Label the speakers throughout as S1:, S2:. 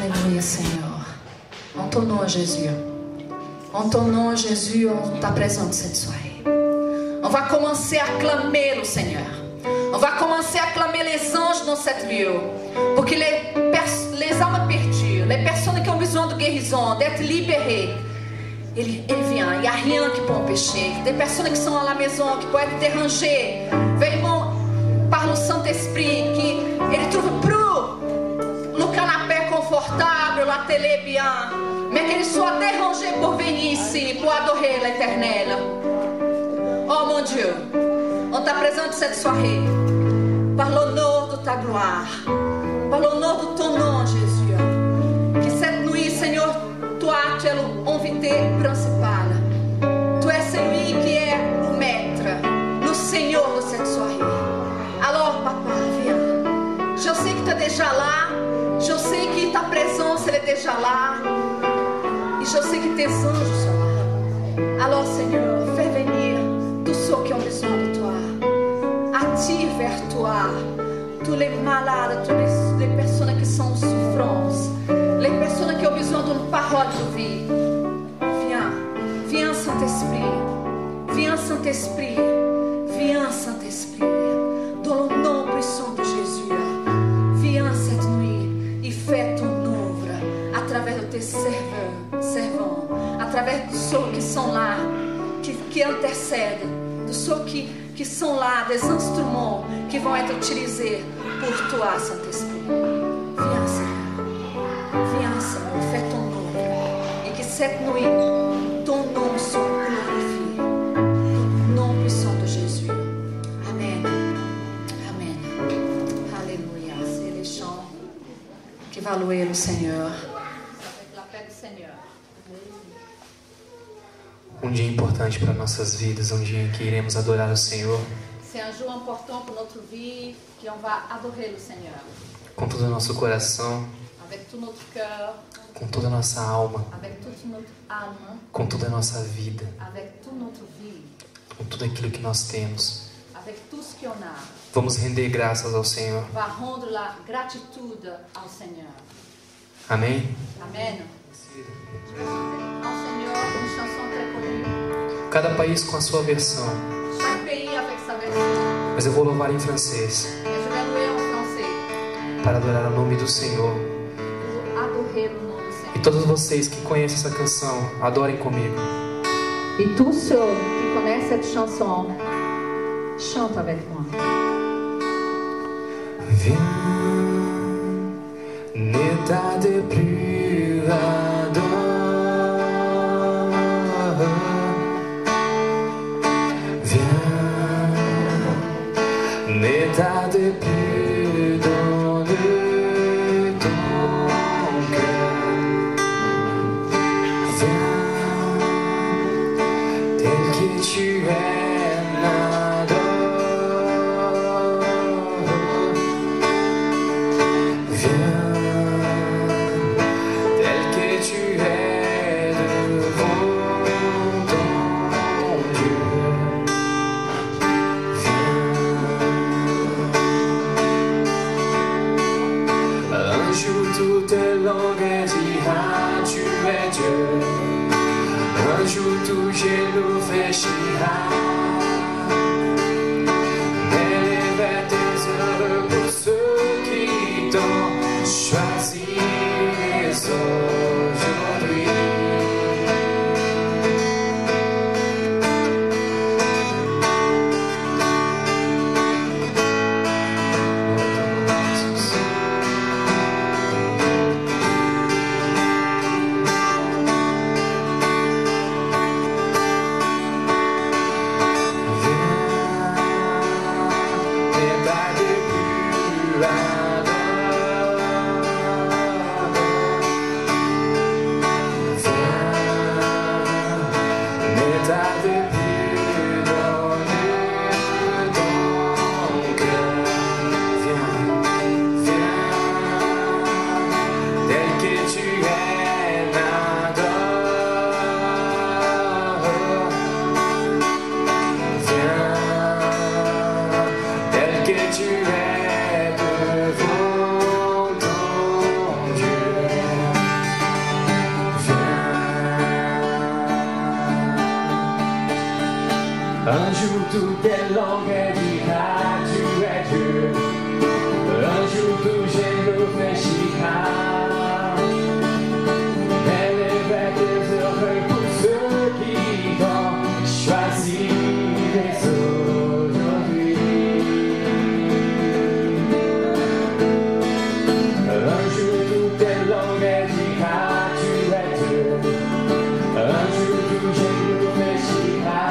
S1: Alléluia, Seigneur. En ton nom, Jésus. En ton nom, Jésus, on t'a présenté cette soirée. On va commencer à clamer le Seigneur. On va commencer à clamer les anges dans cette lieu. Pour que les âmes perdues, les personnes qui ont besoin de guérison, d'être libérées, il vient. Il n'y a rien qui peut empêcher. Des personnes qui sont à la maison, qui peuvent être dérangées, venons par le Saint-Esprit, qui il trouve plus le canapé confortable, la télé bien, mais qu'il soit dérangé pour venir ici, pour adorer l'Éternel. Oh mon Dieu, on te présente cette soirée par l'honneur de ta gloire, par l'honneur de ton nom, Jésus. Que cette nuit, Seigneur, toi, tu es l'invité principal. Tu es celui qui est le maître, le Seigneur de cette soirée. Alors, papa, viens. Je sais que tu es déjà là. Je sais que ta présence elle est déjà là. je sais que tes anges sont là. Alors Seigneur, fais venir tous ceux qui ont besoin de toi. Attire vers toi tous les malades, toutes les personnes qui sont en souffrance, les personnes qui ont besoin d'une parole de vie. Viens Saint-Esprit, viens Saint-Esprit, viens Saint-Esprit, dans le nom puissant de Jésus. Viens cette nuit et fais ton œuvre à travers de tes servants, à travers de ceux qui sont là, qui intercèdent, de ceux qui sont là, des instruments qui vont être utilisés pour toi, Saint-Esprit. Viens Seigneur, fais ton œuvre et que cette nuit, ton nom soit glorifié. Dans le nom puissant de Jésus. Amen. Amen. Alléluia. C'est les chants qui vont louer le Seigneur. Avec la paix du Seigneur.
S2: Dia importante para nossas vidas, dia em que iremos adorar o Senhor.
S1: C'est un jour important pour notre vie, qu'on va adorer le Seigneur.
S2: Com todo o nosso coração.
S1: Avec tout notre cœur.
S2: Com toda a nossa alma.
S1: Avec toute notre âme.
S2: Com toda a nossa vida.
S1: Avec toute notre vie.
S2: Com tudo aquilo que nós temos.
S1: Avec tout ce qu'on a.
S2: Vamos render graças ao Senhor.
S1: Va rendre la gratitude au Seigneur.
S2: Amém?
S1: Amen. Ao Senhor, une chanson très connue.
S2: Cada país com a sua versão.
S1: Chaque pays avec sa version.
S2: Mas eu vou louvar em francês.
S1: Et je vais louer en français.
S2: Para adorar o nome do Senhor.
S1: Pour adorer le nom du Seigneur.
S2: E todos vocês que conhecem essa canção, adorem comigo.
S1: Et tous ceux qui connaissent cette chanson, chantent avec moi.
S2: Viens, ne tarde plus à adorer. Viens, ne tarde plus dans le ton cœur. Viens, tel que tu es, n'adore. Un jour tout genou fléchira, mais les bêtes heureux pour ceux qui t'ont choisi aujourd'hui. Un jour toutes les langues dira tu es Dieu. Un jour tout genou fléchira. Mais les bêtes heureux pour ceux qui t'ont choisi dès aujourd'hui. Un jour toutes les langues dira tu es Dieu. Un jour tout genou fléchira.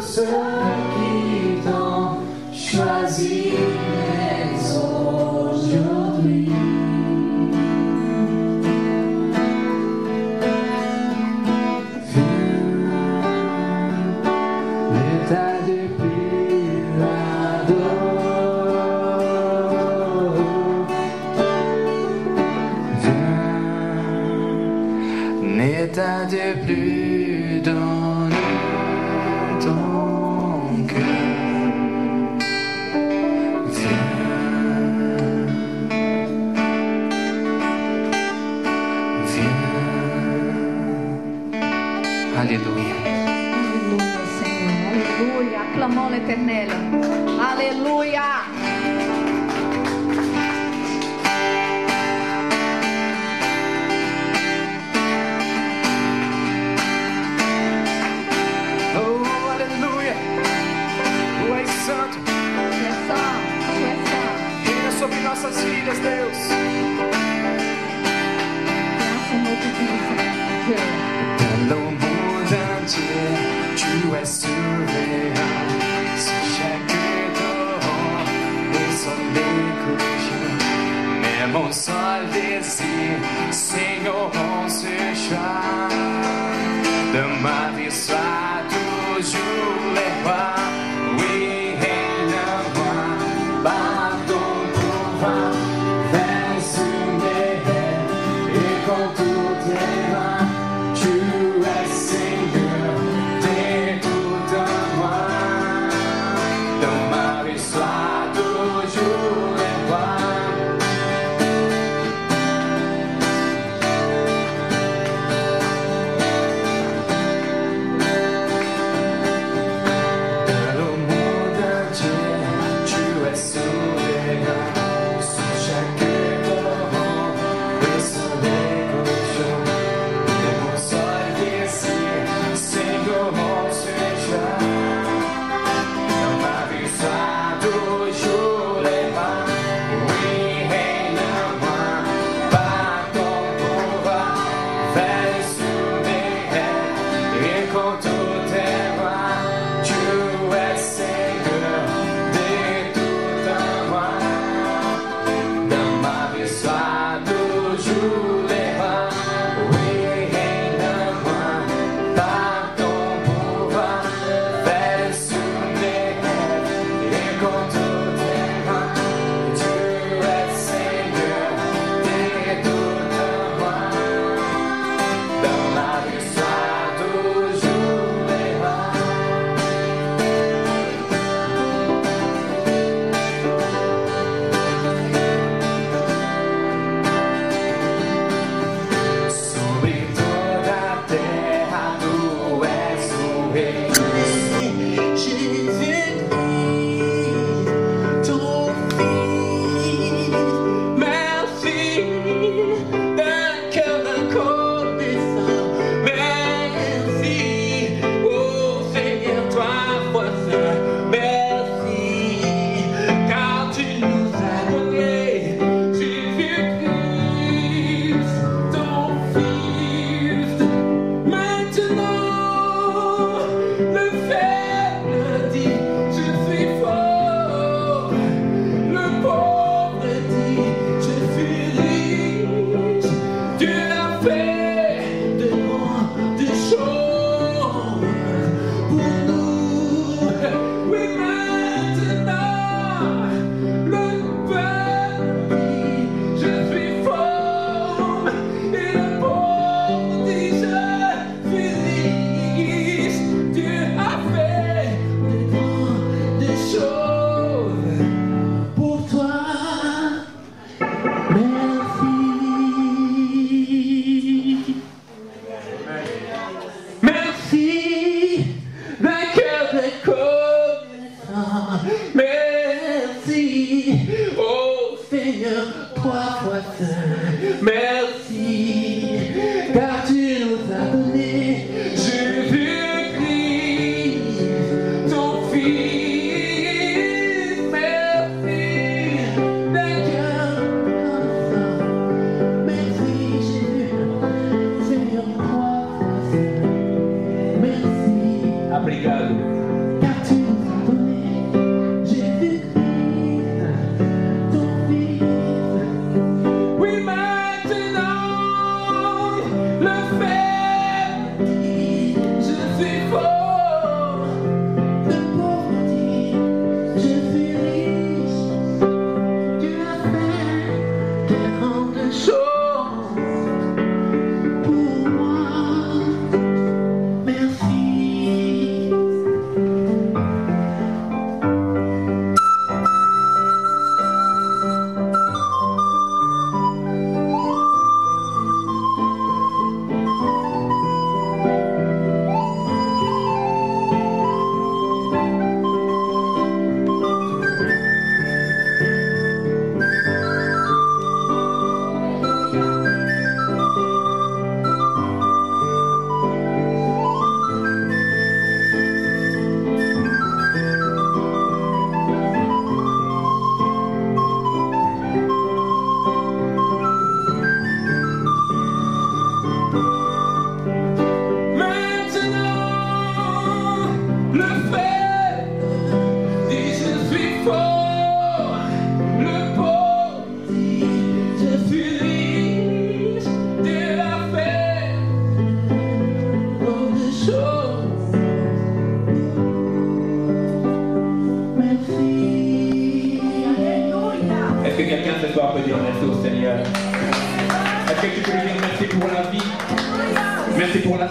S2: ceux qui t'ont choisi dès aujourd'hui. L'état de plus n'état de plus dans ton cœur. Alléluia.
S1: Alléluia, Seigneur. Alléluia. Acclamons l'Éternel. Alléluia.
S2: Oh, alléluia. Tu és santo.
S1: Tu és santo. Tu és santo.
S2: Reina sobre nossas vidas, Deus.
S1: Graça no Senhor.
S2: Tão abondante, tu és souverain. Si chaque temps est son découche, même mon seul désir, Seigneur, on se choix. De ma vie soit toujours les rois. Oui, règne-moi par ton pouvoir. Viens sur mes rêves et quand tout est loin. Tu es Seigneur, t'es tout en moi. Dans ma vie soit toujours les rois.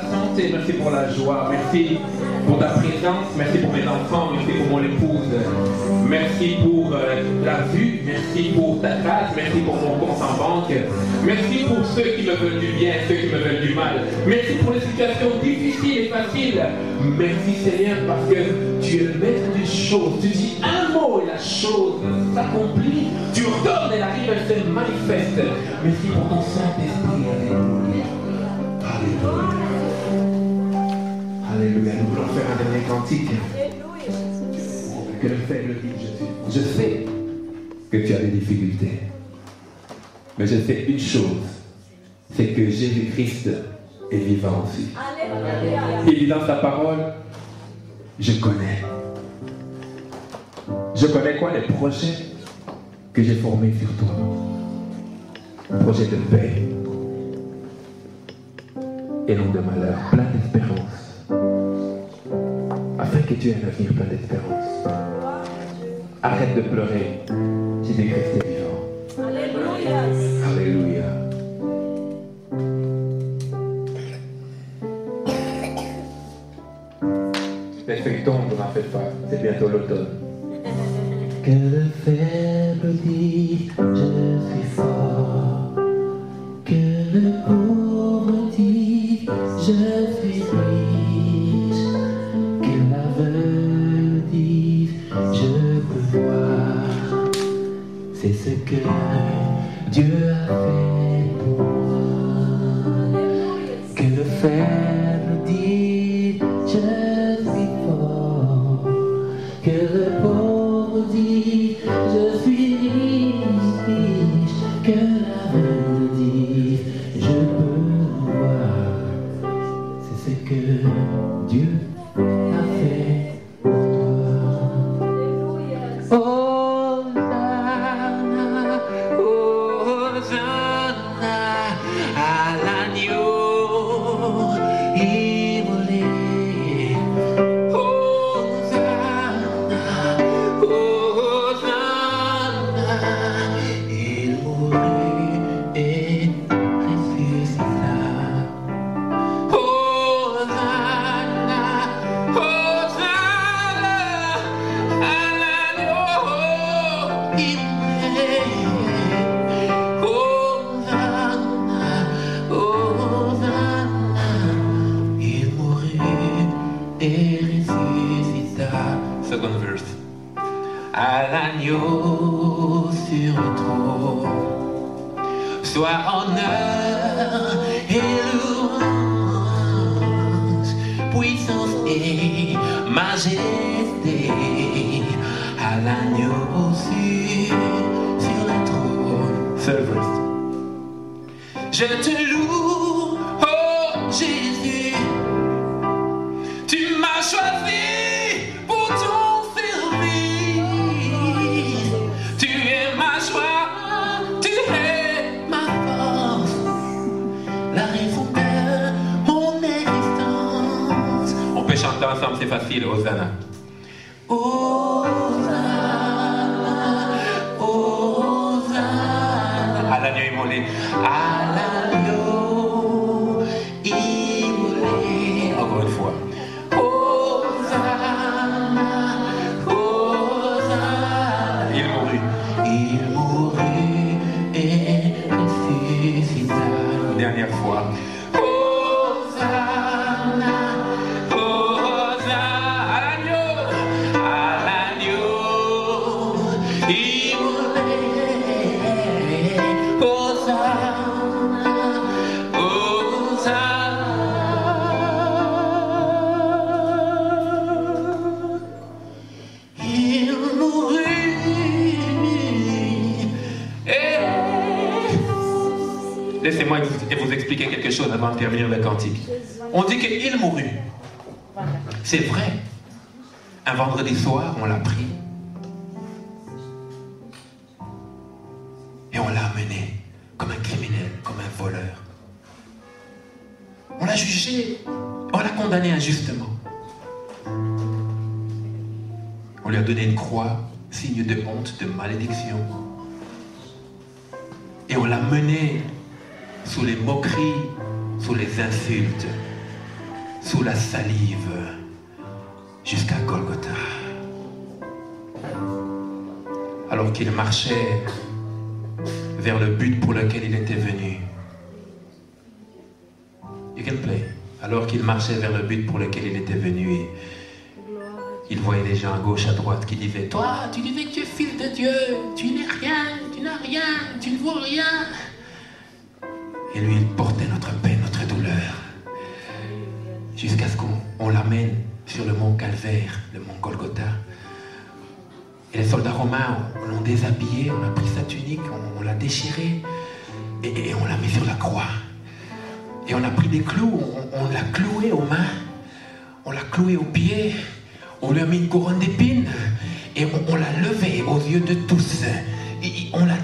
S3: santé, merci pour la joie, merci pour ta présence, merci pour mes enfants, merci pour mon épouse, merci pour la vue, merci pour ta grâce, merci pour mon compte en banque, merci pour ceux qui me veulent du bien, ceux qui me veulent du mal, merci pour les situations difficiles et faciles, merci Seigneur parce que tu es le maître des choses, tu dis un mot et la chose s'accomplit, tu ordonnes et la arrive, elle se manifeste. Merci pour ton Saint-Esprit, alléluia. Alléluia. Alléluia. Nous voulons faire un dernier cantique. Que le faible dit, je sais que tu as des difficultés. Mais je sais une chose, c'est que Jésus-Christ est vivant aussi. Il dit dans sa parole, je connais. Je connais quoi? Les projets que j'ai formés sur toi. Projet de paix et non de malheur, plein d'espérance, afin que tu aies un avenir plein d'espérance. Arrête de pleurer, Jésus-Christ est vivant. Alléluia. Alléluia. Les feuilles tombent, n'en faites pas, c'est bientôt l'automne. Que le faible dit, je suis fort. Que le pauvre dit, je suis riche. Que l'aveugle dise, je peux voir. C'est ce que Dieu a fait pour moi. Que le faible dit, je suis fort. Que le pauvre dit, je suis riche, que l'aveugle dit, je peux voir. C'est ce que Dieu a fait pour toi. Hosanna, Hosanna, à l'agneau immolé. Second verse. À l'agneau sur le trône, soit honneur et louange, puissance et majesté. À l'agneau sur le trône. Third verse. Je te loue, oh Jésus, tu m'as choisi. Chanter ensemble, c'est facile. Hosanna. Hosanna, Hosanna. À l'agneau immolé. À l'agneau immolé. Encore une fois. Hosanna, Hosanna. Il mourut et ressuscita. Dernière fois. Laissez-moi vous expliquer quelque chose avant de terminer le cantique. On dit qu'il mourut. C'est vrai. Un vendredi soir, on l'a pris. Et on l'a amené comme un criminel, comme un voleur. On l'a jugé. On l'a condamné injustement. On lui a donné une croix, signe de honte, de malédiction. Et on l'a mené sous les moqueries, sous les insultes sous la salive jusqu'à Golgotha. Alors qu'il marchait vers le but pour lequel il était venu. You can play. Alors qu'il marchait vers le but pour lequel il était venu, et il voyait des gens à gauche, à droite qui disaient: toi, tu disais que tu es fils de Dieu, tu n'es rien, tu n'as rien, tu ne vaux rien. Et lui, il portait notre peine, notre douleur, jusqu'à ce qu'on l'amène sur le mont Calvaire, le mont Golgotha. Et les soldats romains l'ont déshabillé, on a pris sa tunique, on l'a déchiré, et on l'a mis sur la croix. Et on a pris des clous, on l'a cloué aux mains, on l'a cloué aux pieds, on lui a mis une couronne d'épines, et on l'a levé aux yeux de tous. Et on l'a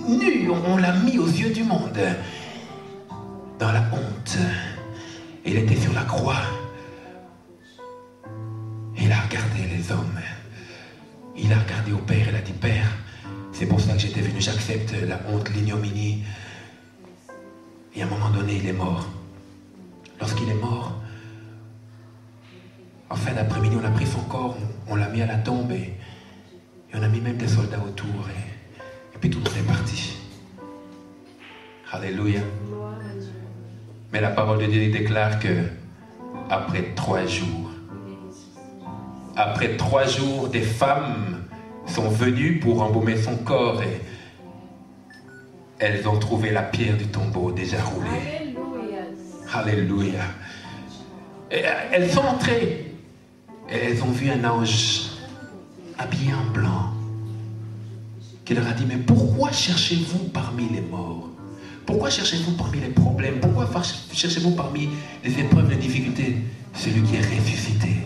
S3: nu, on l'a mis aux yeux du monde, dans la honte. Et il était sur la croix. Et il a regardé les hommes. Il a regardé au Père, il a dit: Père, c'est pour ça que j'étais venu, j'accepte la honte, l'ignominie. Et à un moment donné, il est mort. Lorsqu'il est mort, en fin d'après-midi, on a pris son corps, on l'a mis à la tombe, et on a mis même des soldats autour. Et puis tout le monde est parti. Alléluia. Mais la parole de Dieu déclare que après 3 jours, des femmes sont venues pour embaumer son corps, et elles ont trouvé la pierre du tombeau déjà roulée. Alléluia. Et elles sont entrées et elles ont vu un ange habillé en blanc qui leur a dit: mais pourquoi cherchez-vous parmi les morts? Pourquoi cherchez-vous parmi les problèmes? Pourquoi cherchez-vous parmi les épreuves, les difficultés celui qui est ressuscité?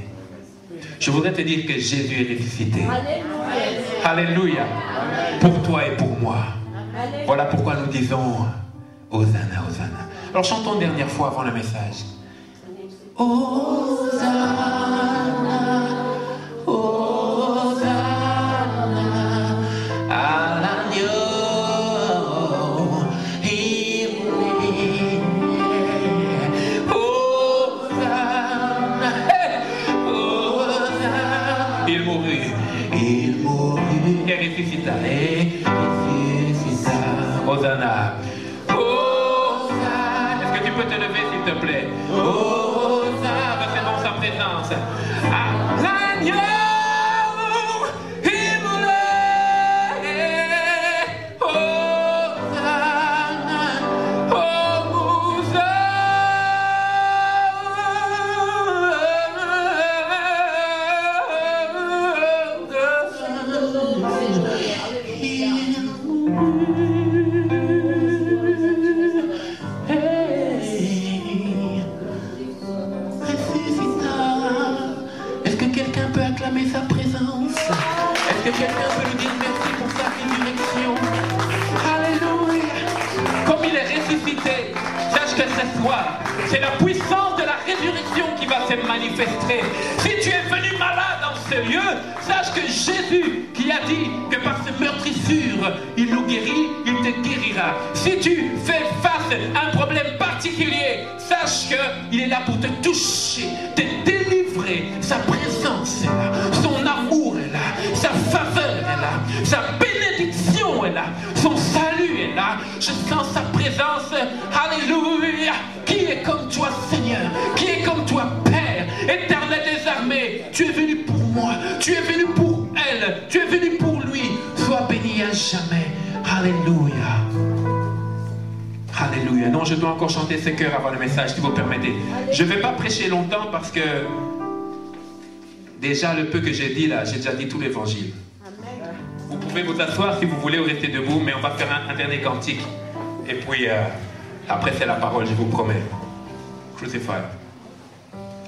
S3: Je voudrais te dire que Jésus est ressuscité. Alléluia. Alléluia. Pour toi et pour moi. Voilà pourquoi nous disons Hosanna, Hosanna. Alors chantons une dernière fois avant le message. Hosanna, Hosanna à l'agneau immolé. Hosanna, Hosanna. Il mourut, et ressuscita, Hosanna. Hosanna. Est-ce que tu peux te lever s'il te plaît? Hosanna. Recevons sa présence. À l'agneau immolé. Hosanna. Hosanna. Sa présence. Est-ce que quelqu'un peut lui dire merci pour sa résurrection? Alléluia. Comme il est ressuscité, sache que ce soir, c'est la puissance de la résurrection qui va se manifester. Si tu es venu malade dans ce lieu, sache que Jésus, qui a dit que par ce meurtrissure, il nous guérit, il te guérira. Si tu fais face à un problème particulier, sache qu'il est là pour te toucher, te délivrer. Sa présence est là, son amour est là, sa faveur est là, sa bénédiction est là, son salut est là. Je sens sa présence. Alléluia. Qui est comme toi, Seigneur? Qui est comme toi, Père éternel des armées? Tu es venu pour moi, tu es venu pour elle, tu es venu pour lui. Sois béni à jamais. Alléluia. Alléluia. Non, je dois encore chanter ce chœurs avant le message, si vous permettez. Je ne vais pas prêcher longtemps parce que déjà le peu que j'ai dit là, j'ai déjà dit tout l'évangile. Vous pouvez vous asseoir si vous voulez ou rester debout, mais on va faire un dernier cantique. Et puis après c'est la parole, je vous promets. Crucify.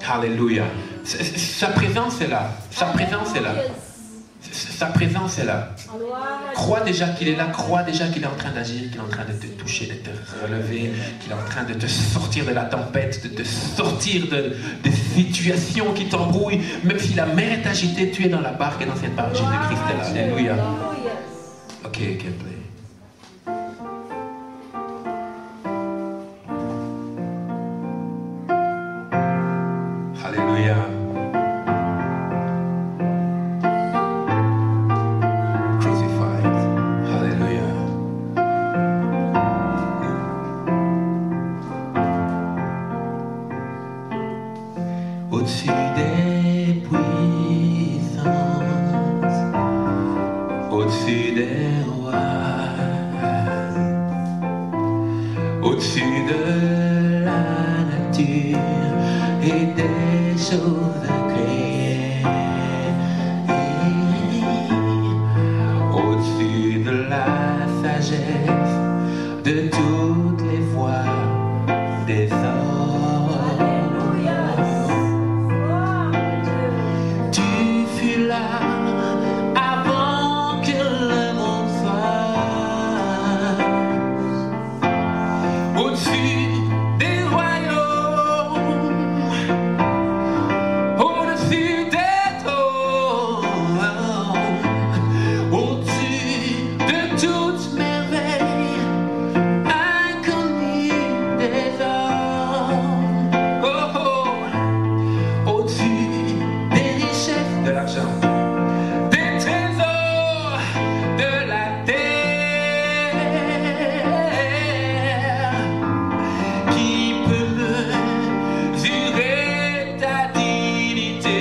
S3: Alléluia. Sa présence est là. Sa présence est là. Sa présence est là. Crois déjà qu'il est là, crois déjà qu'il est en train d'agir, qu'il est en train de te toucher, de te relever, qu'il est en train de te sortir de la tempête, de te sortir de situations qui t'embrouillent. Même si la mer est agitée, tu es dans la barque et dans cette barque, Jésus-Christ est là. Alléluia. Ok, play.
S4: au-dessus des puissances, au-dessus des rois, au-dessus de la nature et des choses créées, au-dessus de la sagesse de toutes les voix des hommes. Tu fus là avant que le monde soit, au-dessus des royaumes, au-dessus des trônes, au-dessus de toutes merveilles inconnues des hommes, au-dessus des richesses de l'argent, des trésors de la terre. Qui peut mesurer ta dignité?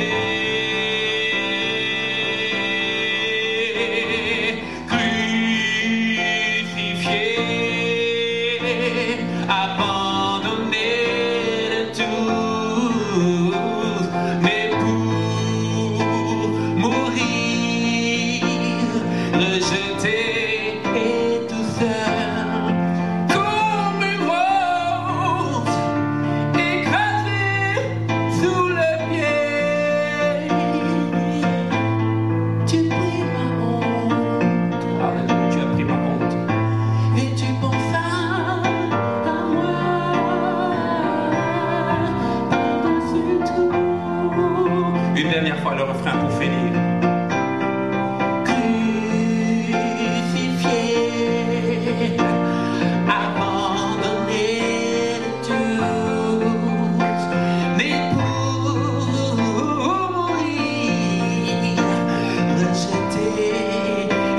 S4: Crucifié, abandonné de tous, mais pour mourir, rejeté et tout seul, comme une rose écrasée sous le pied. Tu pris ma honte. Alléluia, tu as pris ma honte. Et tu penses à moi par-dessus tout. Une dernière fois le refrain pour finir. Crucifié, abandonné de tous, mais pour mourir, rejeté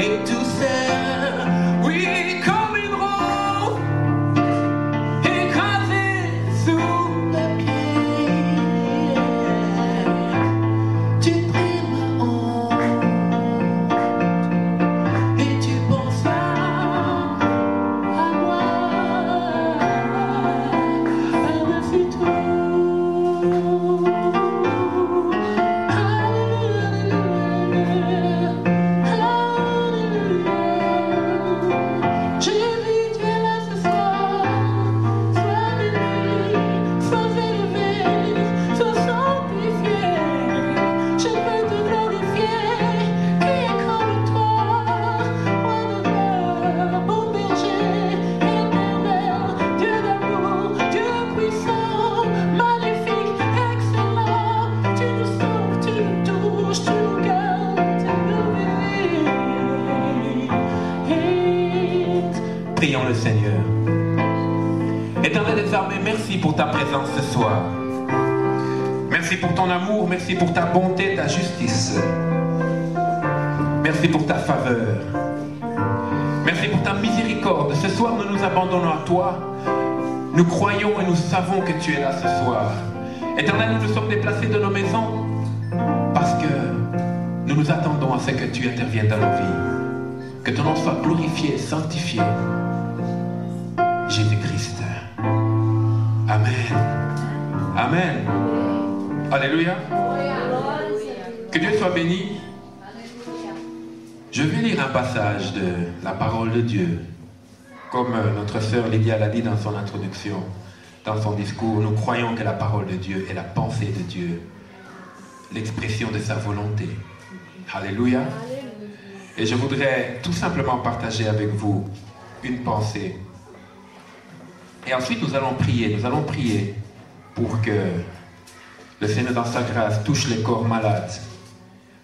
S4: et tout seul, oui, comme une rose écrasée sous le pied. Tu pris ma honte et tu penses à moi par-dessus tout. J'ai vu tu es là ce soir, sois béni, sois élevé, sois sanctifié. Je veux te glorifier, qui est comme toi, roi de gloire, bon berger, éternel, Dieu d'amour, Dieu puissant, magnifique, excellent. Tu nous sauves, tu nous touches, tu nous gardes, tu nous bénis. Prions le Seigneur. Éternel des armées, merci pour ta présence ce soir. Merci pour ton amour, merci pour ta bonté, ta justice. Merci pour ta faveur. Merci pour ta miséricorde. Ce soir, nous nous abandonnons à toi. Nous croyons et nous savons que tu es là ce soir. Éternel, nous nous sommes déplacés de nos maisons parce que nous nous attendons à ce que tu interviennes dans nos vies. Que ton nom soit glorifié, sanctifié. Jésus-Christ. Amen. Amen. Alléluia. Que Dieu soit béni. Je vais lire un passage de la parole de Dieu. Comme notre sœur Lydia l'a dit dans son introduction, dans son discours, nous croyons que la parole de Dieu est la pensée de Dieu, l'expression de sa volonté. Alléluia. Et je voudrais tout simplement partager avec vous une pensée. Et ensuite, nous allons prier pour que le Seigneur dans sa grâce touche les corps malades.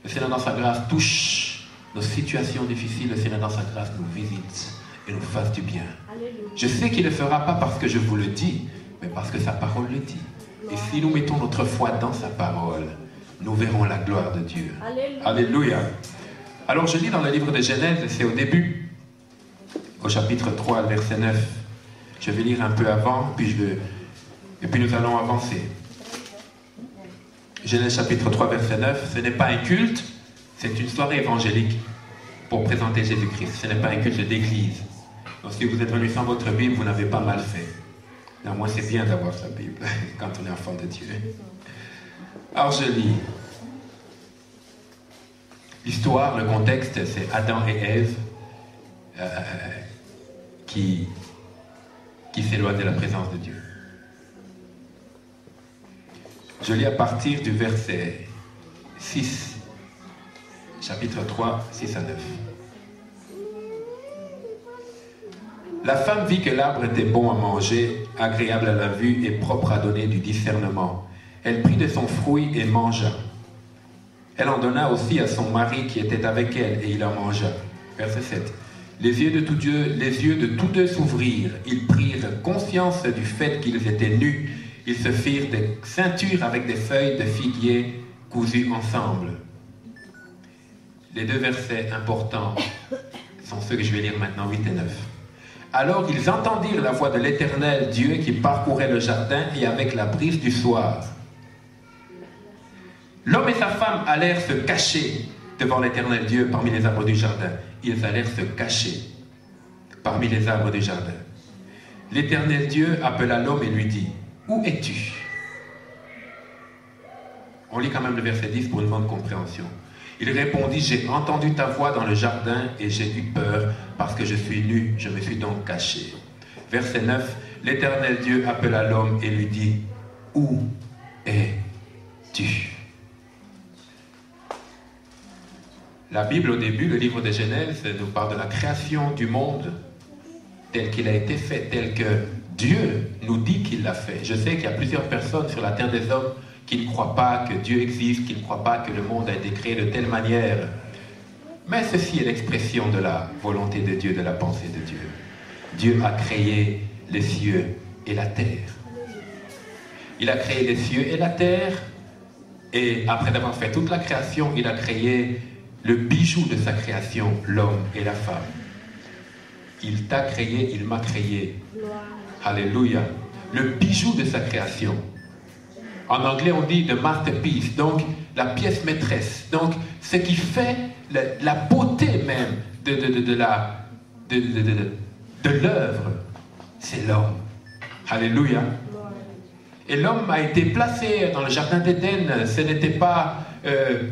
S4: Le Seigneur dans sa grâce touche nos situations difficiles. Le Seigneur dans sa grâce nous visite et nous fasse du bien. Alléluia. Je sais qu'il ne le fera pas parce que je vous le dis, mais parce que sa parole le dit. Et si nous mettons notre foi dans sa parole, nous verrons la gloire de Dieu. Alléluia. Alléluia. Alors je lis dans le livre de Genèse, c'est au début, au chapitre 3, verset 9. Je vais lire un peu avant, et puis nous allons avancer. Genèse chapitre 3, verset 9, ce n'est pas un culte, c'est une soirée évangélique pour présenter Jésus-Christ. Ce n'est pas un culte d'église. Donc si vous êtes venu sans votre Bible, vous n'avez pas mal fait. Néanmoins, c'est bien d'avoir sa Bible quand on est enfant de Dieu. Alors je lis. L'histoire, le contexte, c'est Adam et Ève qui s'éloignent de la présence de Dieu. Je lis à partir du verset 6, chapitre 3, 6 à 9. La femme vit que l'arbre était bon à manger, agréable à la vue et propre à donner du discernement. Elle prit de son fruit et mangea. Elle en donna aussi à son mari qui était avec elle, et il en mangea. Verset 7. Les yeux de tous deux s'ouvrirent. Ils prirent conscience du fait qu'ils étaient nus. Ils se firent des ceintures avec des feuilles de figuier cousues ensemble. Les deux versets importants sont ceux que je vais lire maintenant, 8 et 9. Alors ils entendirent la voix de l'Éternel Dieu qui parcourait le jardin et avec la brise du soir. L'homme et sa femme allèrent se cacher devant l'Éternel Dieu parmi les arbres du jardin. Ils allèrent se cacher parmi les arbres du jardin. L'Éternel Dieu appela l'homme et lui dit, « Où es-tu » On lit quand même le verset 10 pour une bonne compréhension. Il répondit, « J'ai entendu ta voix dans le jardin et j'ai eu peur parce que je suis nu, je me suis donc caché. » Verset 9, l'Éternel Dieu appela l'homme et lui dit, « Où es-tu » La Bible, au début, le livre de Genèse, nous parle de la création du monde tel qu'il a été fait, tel que Dieu nous dit qu'il l'a fait. Je sais qu'il y a plusieurs personnes sur la terre des hommes qui ne croient pas que Dieu existe, qui ne croient pas que le monde a été créé de telle manière. Mais ceci est l'expression de la volonté de Dieu, de la pensée de Dieu. Dieu a créé les cieux et la terre. Il a créé les cieux et la terre, et après avoir fait toute la création, il a créé le bijou de sa création, l'homme et la femme. Il t'a créé, il m'a créé. Alléluia. Le bijou de sa création. En anglais, on dit the masterpiece, donc la pièce maîtresse. Donc, ce qui fait la beauté même de l'œuvre, c'est l'homme. Alléluia. Et l'homme a été placé dans le jardin d'Éden. Ce n'était pas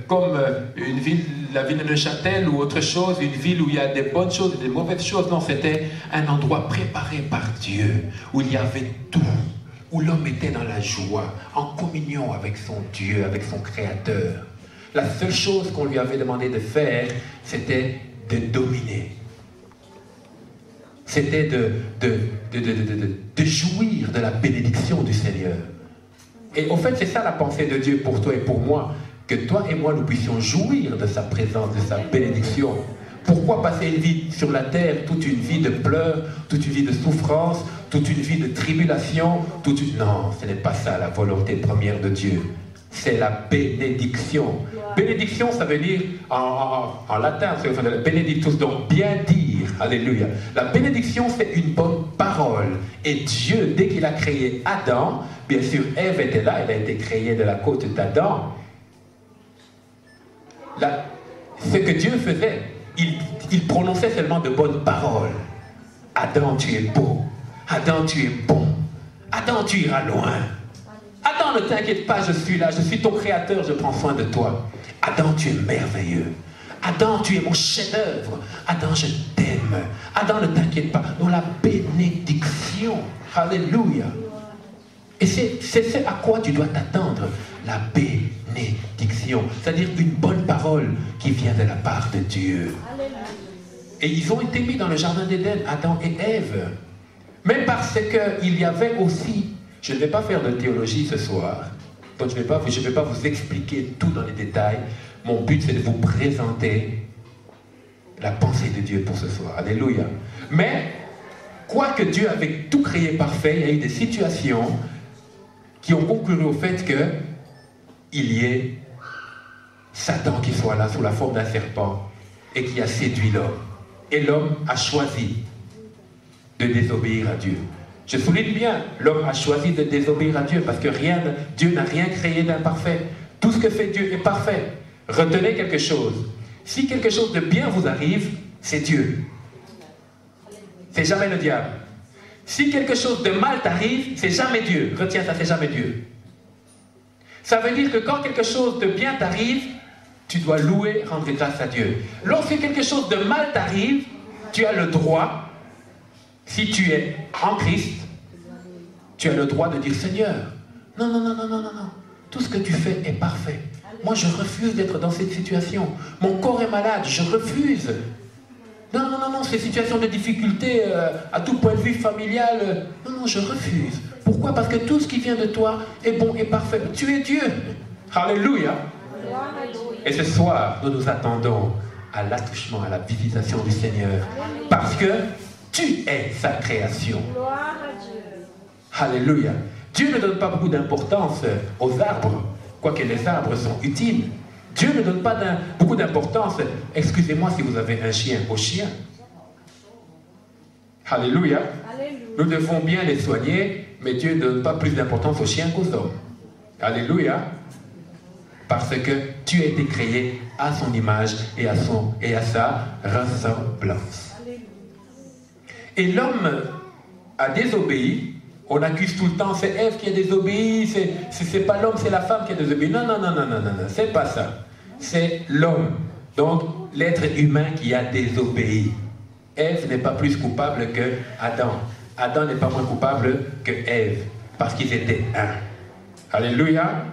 S4: comme une ville, la ville de Neuchâtel ou autre chose, une ville où il y a des bonnes choses et des mauvaises choses. Non, c'était un endroit préparé par Dieu, où il y avait tout, où l'homme était dans la joie, en communion avec son Dieu, avec son Créateur. La seule chose qu'on lui avait demandé de faire, c'était de dominer. C'était de jouir de la bénédiction du Seigneur. Et au fait, c'est ça la pensée de Dieu pour toi et pour moi, que toi et moi, nous puissions jouir de sa présence, de sa bénédiction. Pourquoi passer une vie sur la terre, toute une vie de pleurs, toute une vie de souffrance, toute une vie de tribulation, Non, ce n'est pas ça la volonté première de Dieu. C'est la bénédiction. Bénédiction, ça veut dire, en latin, c'est benedictus, donc bien dire. Alléluia. La bénédiction, c'est une bonne parole. Et Dieu, dès qu'il a créé Adam, bien sûr, Ève était là, elle a été créée de la côte d'Adam. Ce que Dieu faisait, il prononçait seulement de bonnes paroles. Adam, tu es beau. Adam, tu es bon. Adam, tu iras loin. Adam, ne t'inquiète pas, je suis là, je suis ton créateur, je prends soin de toi. Adam, tu es merveilleux. Adam, tu es mon chef-d'œuvre. Adam, je t'aime. Adam, ne t'inquiète pas. Donc la bénédiction. Alléluia. Et c'est ce à quoi tu dois t'attendre. La bénédiction. C'est-à-dire une bonne parole qui vient de la part de Dieu. Et ils ont été mis dans le jardin d'Éden, Adam et Ève. Mais parce qu'il y avait aussi... Je ne vais pas faire de théologie ce soir. Donc je ne vais pas vous expliquer tout dans les détails. Mon but, c'est de vous présenter la pensée de Dieu pour ce soir. Alléluia. Mais, quoique Dieu avait tout créé parfait, il y a eu des situations qui ont conclu au fait qu'il y ait Satan qui soit là sous la forme d'un serpent et qui a séduit l'homme. Et l'homme a choisi de désobéir à Dieu. Je souligne bien, l'homme a choisi de désobéir à Dieu parce que Dieu n'a rien créé d'imparfait.
S3: Tout ce que fait Dieu est parfait. Retenez quelque chose. Si quelque chose de bien vous arrive, c'est Dieu. C'est jamais le diable. Si quelque chose de mal t'arrive, c'est jamais Dieu. Retiens ça, c'est jamais Dieu. Ça veut dire que quand quelque chose de bien t'arrive, tu dois louer, rendre grâce à Dieu. Lorsque quelque chose de mal t'arrive, tu as le droit, si tu es en Christ, tu as le droit de dire Seigneur, non, non, non, non, non, non, non. Tout ce que tu fais est parfait. Moi, je refuse d'être dans cette situation. Mon corps est malade, je refuse. Non, non, non, non, ces situations de difficulté, à tout point de vue familial, non, non, je refuse. Pourquoi? Parce que tout ce qui vient de toi est bon et parfait. Tu es Dieu. Alléluia. Et ce soir, nous nous attendons à l'attouchement, à la visitation du Seigneur. Parce que tu es sa création. Alléluia. Dieu ne donne pas beaucoup d'importance aux arbres, quoique les arbres sont utiles. Dieu ne donne pas beaucoup d'importance, excusez-moi si vous avez un chien, aux chiens. Alléluia. Nous devons bien les soigner, mais Dieu ne donne pas plus d'importance aux chiens qu'aux hommes. Alléluia. Parce que tu as été créé à son image et à sa ressemblance. Et l'homme a désobéi. On accuse tout le temps, c'est Ève qui a désobéi, c'est pas l'homme, c'est la femme qui a désobéi. Non, non, non, non, non, non, non, c'est pas ça. C'est l'homme, donc l'être humain qui a désobéi. Ève n'est pas plus coupable que Adam. Adam n'est pas moins coupable que Ève, parce qu'ils étaient un. Alléluia.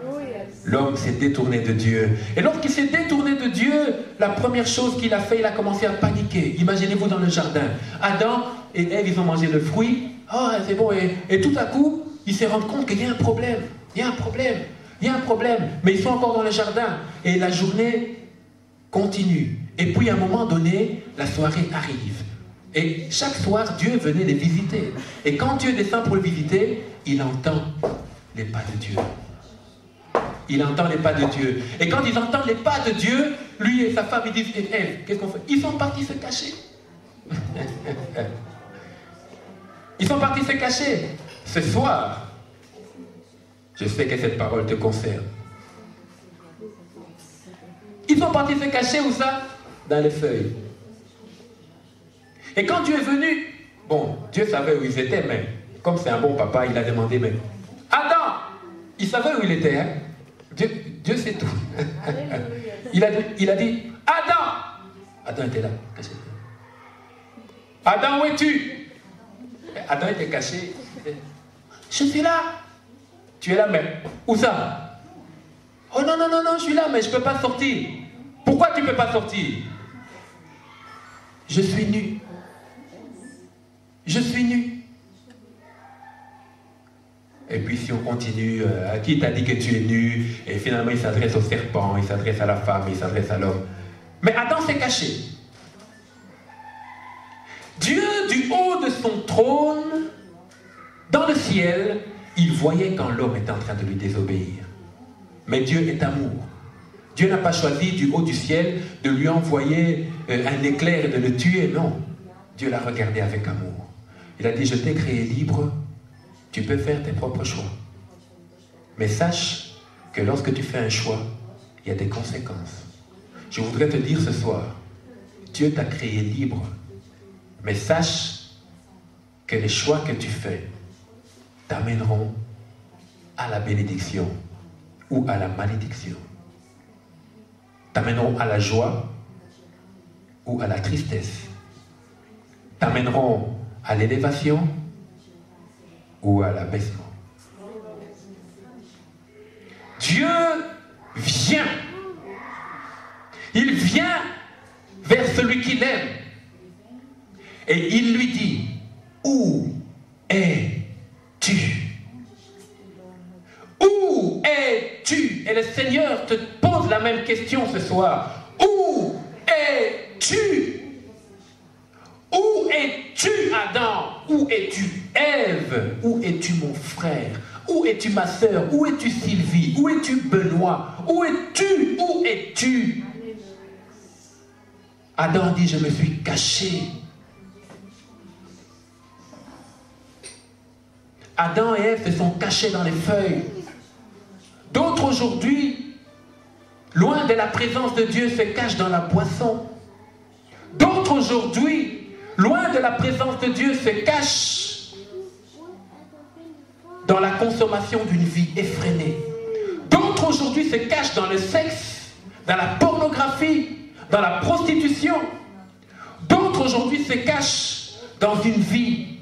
S3: L'homme s'est détourné de Dieu. Et lorsqu'il s'est détourné de Dieu, la première chose qu'il a fait, il a commencé à paniquer. Imaginez-vous dans le jardin. Adam et Ève, ils ont mangé le fruit. Oh, c'est bon. Et tout à coup, il s'est rendu compte qu'il y a un problème. Il y a un problème. Il y a un problème. Mais ils sont encore dans le jardin. Et la journée continue. Et puis, à un moment donné, la soirée arrive. Et chaque soir, Dieu venait les visiter. Et quand Dieu descend pour le visiter, il entend les pas de Dieu. Il entend les pas de Dieu. Et quand ils entendent les pas de Dieu, lui et sa femme, ils disent, Ève, qu'est-ce qu'on fait? Ils sont partis se cacher. Ils sont partis se cacher. Ce soir, je sais que cette parole te concerne. Ils sont partis se cacher, où ça? Dans les feuilles. Et quand Dieu est venu, bon, Dieu savait où ils étaient, mais comme c'est un bon papa, il a demandé, mais Adam, il savait où il était, hein? Dieu sait tout. il a dit, Adam! Adam était là, caché. Adam, où es-tu? Adam était caché. Je suis là. Tu es là, mais où ça? Oh non, non, non, non, je suis là, mais je ne peux pas sortir. Pourquoi tu ne peux pas sortir? Je suis nu. Je suis nu. Et puis si on continue, à qui t'a dit que tu es nu? Et finalement il s'adresse au serpent, il s'adresse à la femme, il s'adresse à l'homme. Mais Adam s'est caché. Dieu, du haut de son trône, dans le ciel, il voyait quand l'homme était en train de lui désobéir. Mais Dieu est amour. Dieu n'a pas choisi du haut du ciel de lui envoyer un éclair et de le tuer, non. Dieu l'a regardé avec amour. Il a dit, je t'ai créé libre, tu peux faire tes propres choix. Mais sache que lorsque tu fais un choix, il y a des conséquences. Je voudrais te dire ce soir, Dieu t'a créé libre. Mais sache que les choix que tu fais t'amèneront à la bénédiction ou à la malédiction. T'amèneront à la joie ou à la tristesse. T'amèneront à l'élévation ou à l'abaissement. Dieu vient. Il vient vers celui qu'il aime. Et il lui dit, où es-tu? Où es-tu? Et le Seigneur te pose la même question ce soir. Où es-tu? Où es-tu, Adam? Où es-tu, Ève? Où es-tu, mon frère? Où es-tu, ma sœur? Où es-tu, Sylvie? Où es-tu, Benoît? Où es-tu? Où es-tu? Adam dit, je me suis caché. Adam et Ève se sont cachés dans les feuilles. D'autres aujourd'hui loin de la présence de Dieu, se cachent dans la boisson. D'autres aujourd'hui, loin de la présence de Dieu, se cachent dans la consommation d'une vie effrénée. D'autres aujourd'hui se cachent dans le sexe, dans la pornographie, dans la prostitution. D'autres aujourd'hui se cachent dans une vie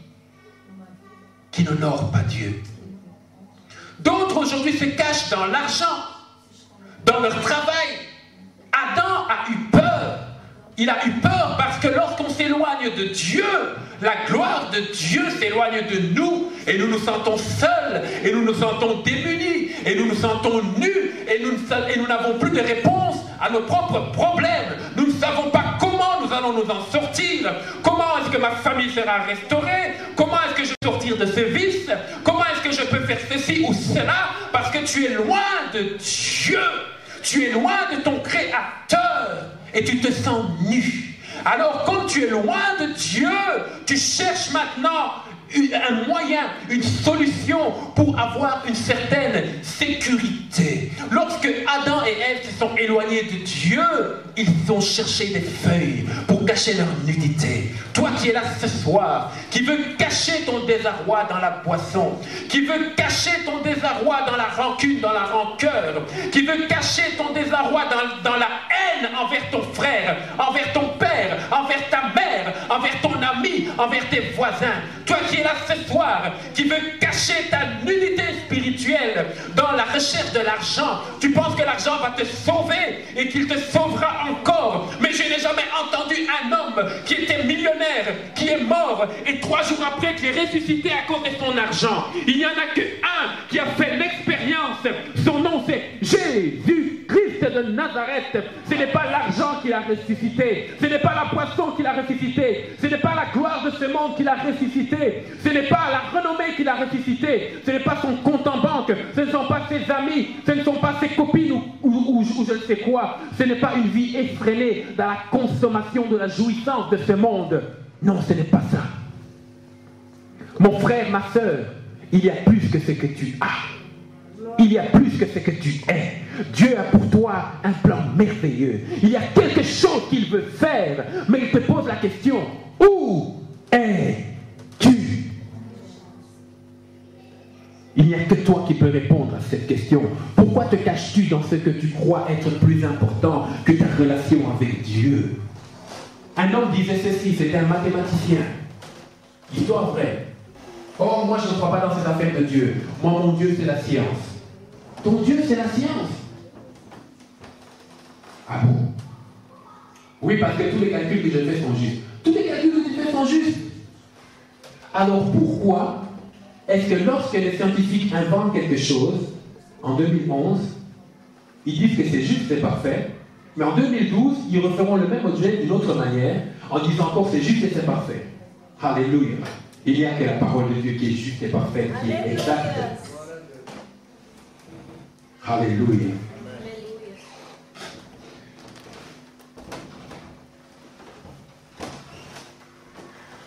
S3: qui n'honore pas Dieu. D'autres aujourd'hui se cachent dans l'argent, dans leur travail. Adam a eu peur. Il a eu peur parce que lorsqu'on s'éloigne de Dieu, la gloire de Dieu s'éloigne de nous et nous nous sentons seuls et nous nous sentons démunis et nous nous sentons nus et nous n'avons plus de réponse à nos propres problèmes. Nous ne savons pas comment nous allons nous en sortir. Comment est-ce que ma famille sera restaurée? Comment est-ce que je vais sortir de ce vice? Comment est-ce que je peux faire ceci ou cela? Parce que tu es loin de Dieu. Tu es loin de ton Créateur et tu te sens nu. Alors, quand tu es loin de Dieu, tu cherches maintenant un moyen, une solution pour avoir une certaine sécurité. Lorsque Adam et Ève se sont éloignés de Dieu, ils ont cherché des feuilles pour cacher leur nudité. Toi qui es là ce soir, qui veux cacher ton désarroi dans la boisson, qui veux cacher ton désarroi dans la rancune, dans la rancœur, qui veut cacher ton désarroi dans la haine envers ton frère, envers ton père, envers ta mère, envers ton ami, envers tes voisins. Toi qui es là ce soir, qui veux cacher ta nudité spirituelle dans la recherche de l'argent, tu penses que l'argent va te sauver et qu'il te sauvera encore. Mais je n'ai jamais entendu un homme qui était millionnaire, qui est mort et 3 jours après qui est ressuscité à cause de son argent. Il n'y en a qu'un qui a fait l'expérience. Son nom c'est Jésus-Christ de Nazareth. Ce n'est pas l'argent qui l'a ressuscité. Ce n'est pas la poisson qui l'a ressuscité. Ce n'est pas la gloire de ce monde qui l'a ressuscité. Ce n'est pas la renommée qui l'a ressuscité. Ce n'est pas son compte en banque. Ce ne sont pas ses amis. Ce ne sont pas ses copines ou je ne sais quoi. Ce n'est pas une vie effrénée dans la consommation de la jouissance de ce monde. Non, ce n'est pas ça. Mon frère, ma soeur, il y a plus que ce que tu as. Il y a plus que ce que tu es. Dieu a pour toi un plan merveilleux. Il y a quelque chose qu'il veut faire, mais il te pose la question, où es-tu? Il n'y a que toi qui peux répondre à cette question. Pourquoi te caches-tu dans ce que tu crois être plus important que ta relation avec Dieu? Un homme disait ceci, c'était un mathématicien. Histoire vraie. Oh, moi je ne crois pas dans cette affaire de Dieu. Moi, mon Dieu, c'est la science. Ton Dieu, c'est la science. Ah bon? Oui, parce que tous les calculs que je fais sont justes. Tous les calculs que tu fais sont justes. Alors pourquoi est-ce que lorsque les scientifiques inventent quelque chose, en 2011, ils disent que c'est juste, c'est parfait, mais en 2012, ils referont le même objet d'une autre manière, en disant encore c'est juste et c'est parfait. Alléluia. Il n'y a que la parole de Dieu qui est juste et parfaite, qui est exacte. Alléluia.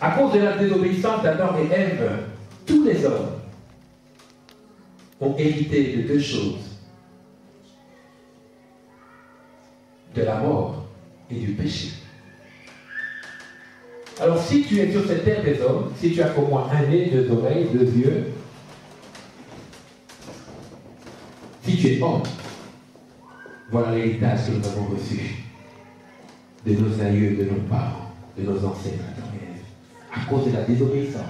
S3: À cause de la désobéissance d'Adam et Ève, tous les hommes ont hérité de 2 choses. De la mort et du péché. Alors si tu es sur cette terre des hommes, si tu as comme moi un nez, 2 oreilles, 2 yeux, si tu es homme, voilà l'héritage que nous avons reçu de nos aïeux, de nos parents, de nos ancêtres, à cause de la désobéissance.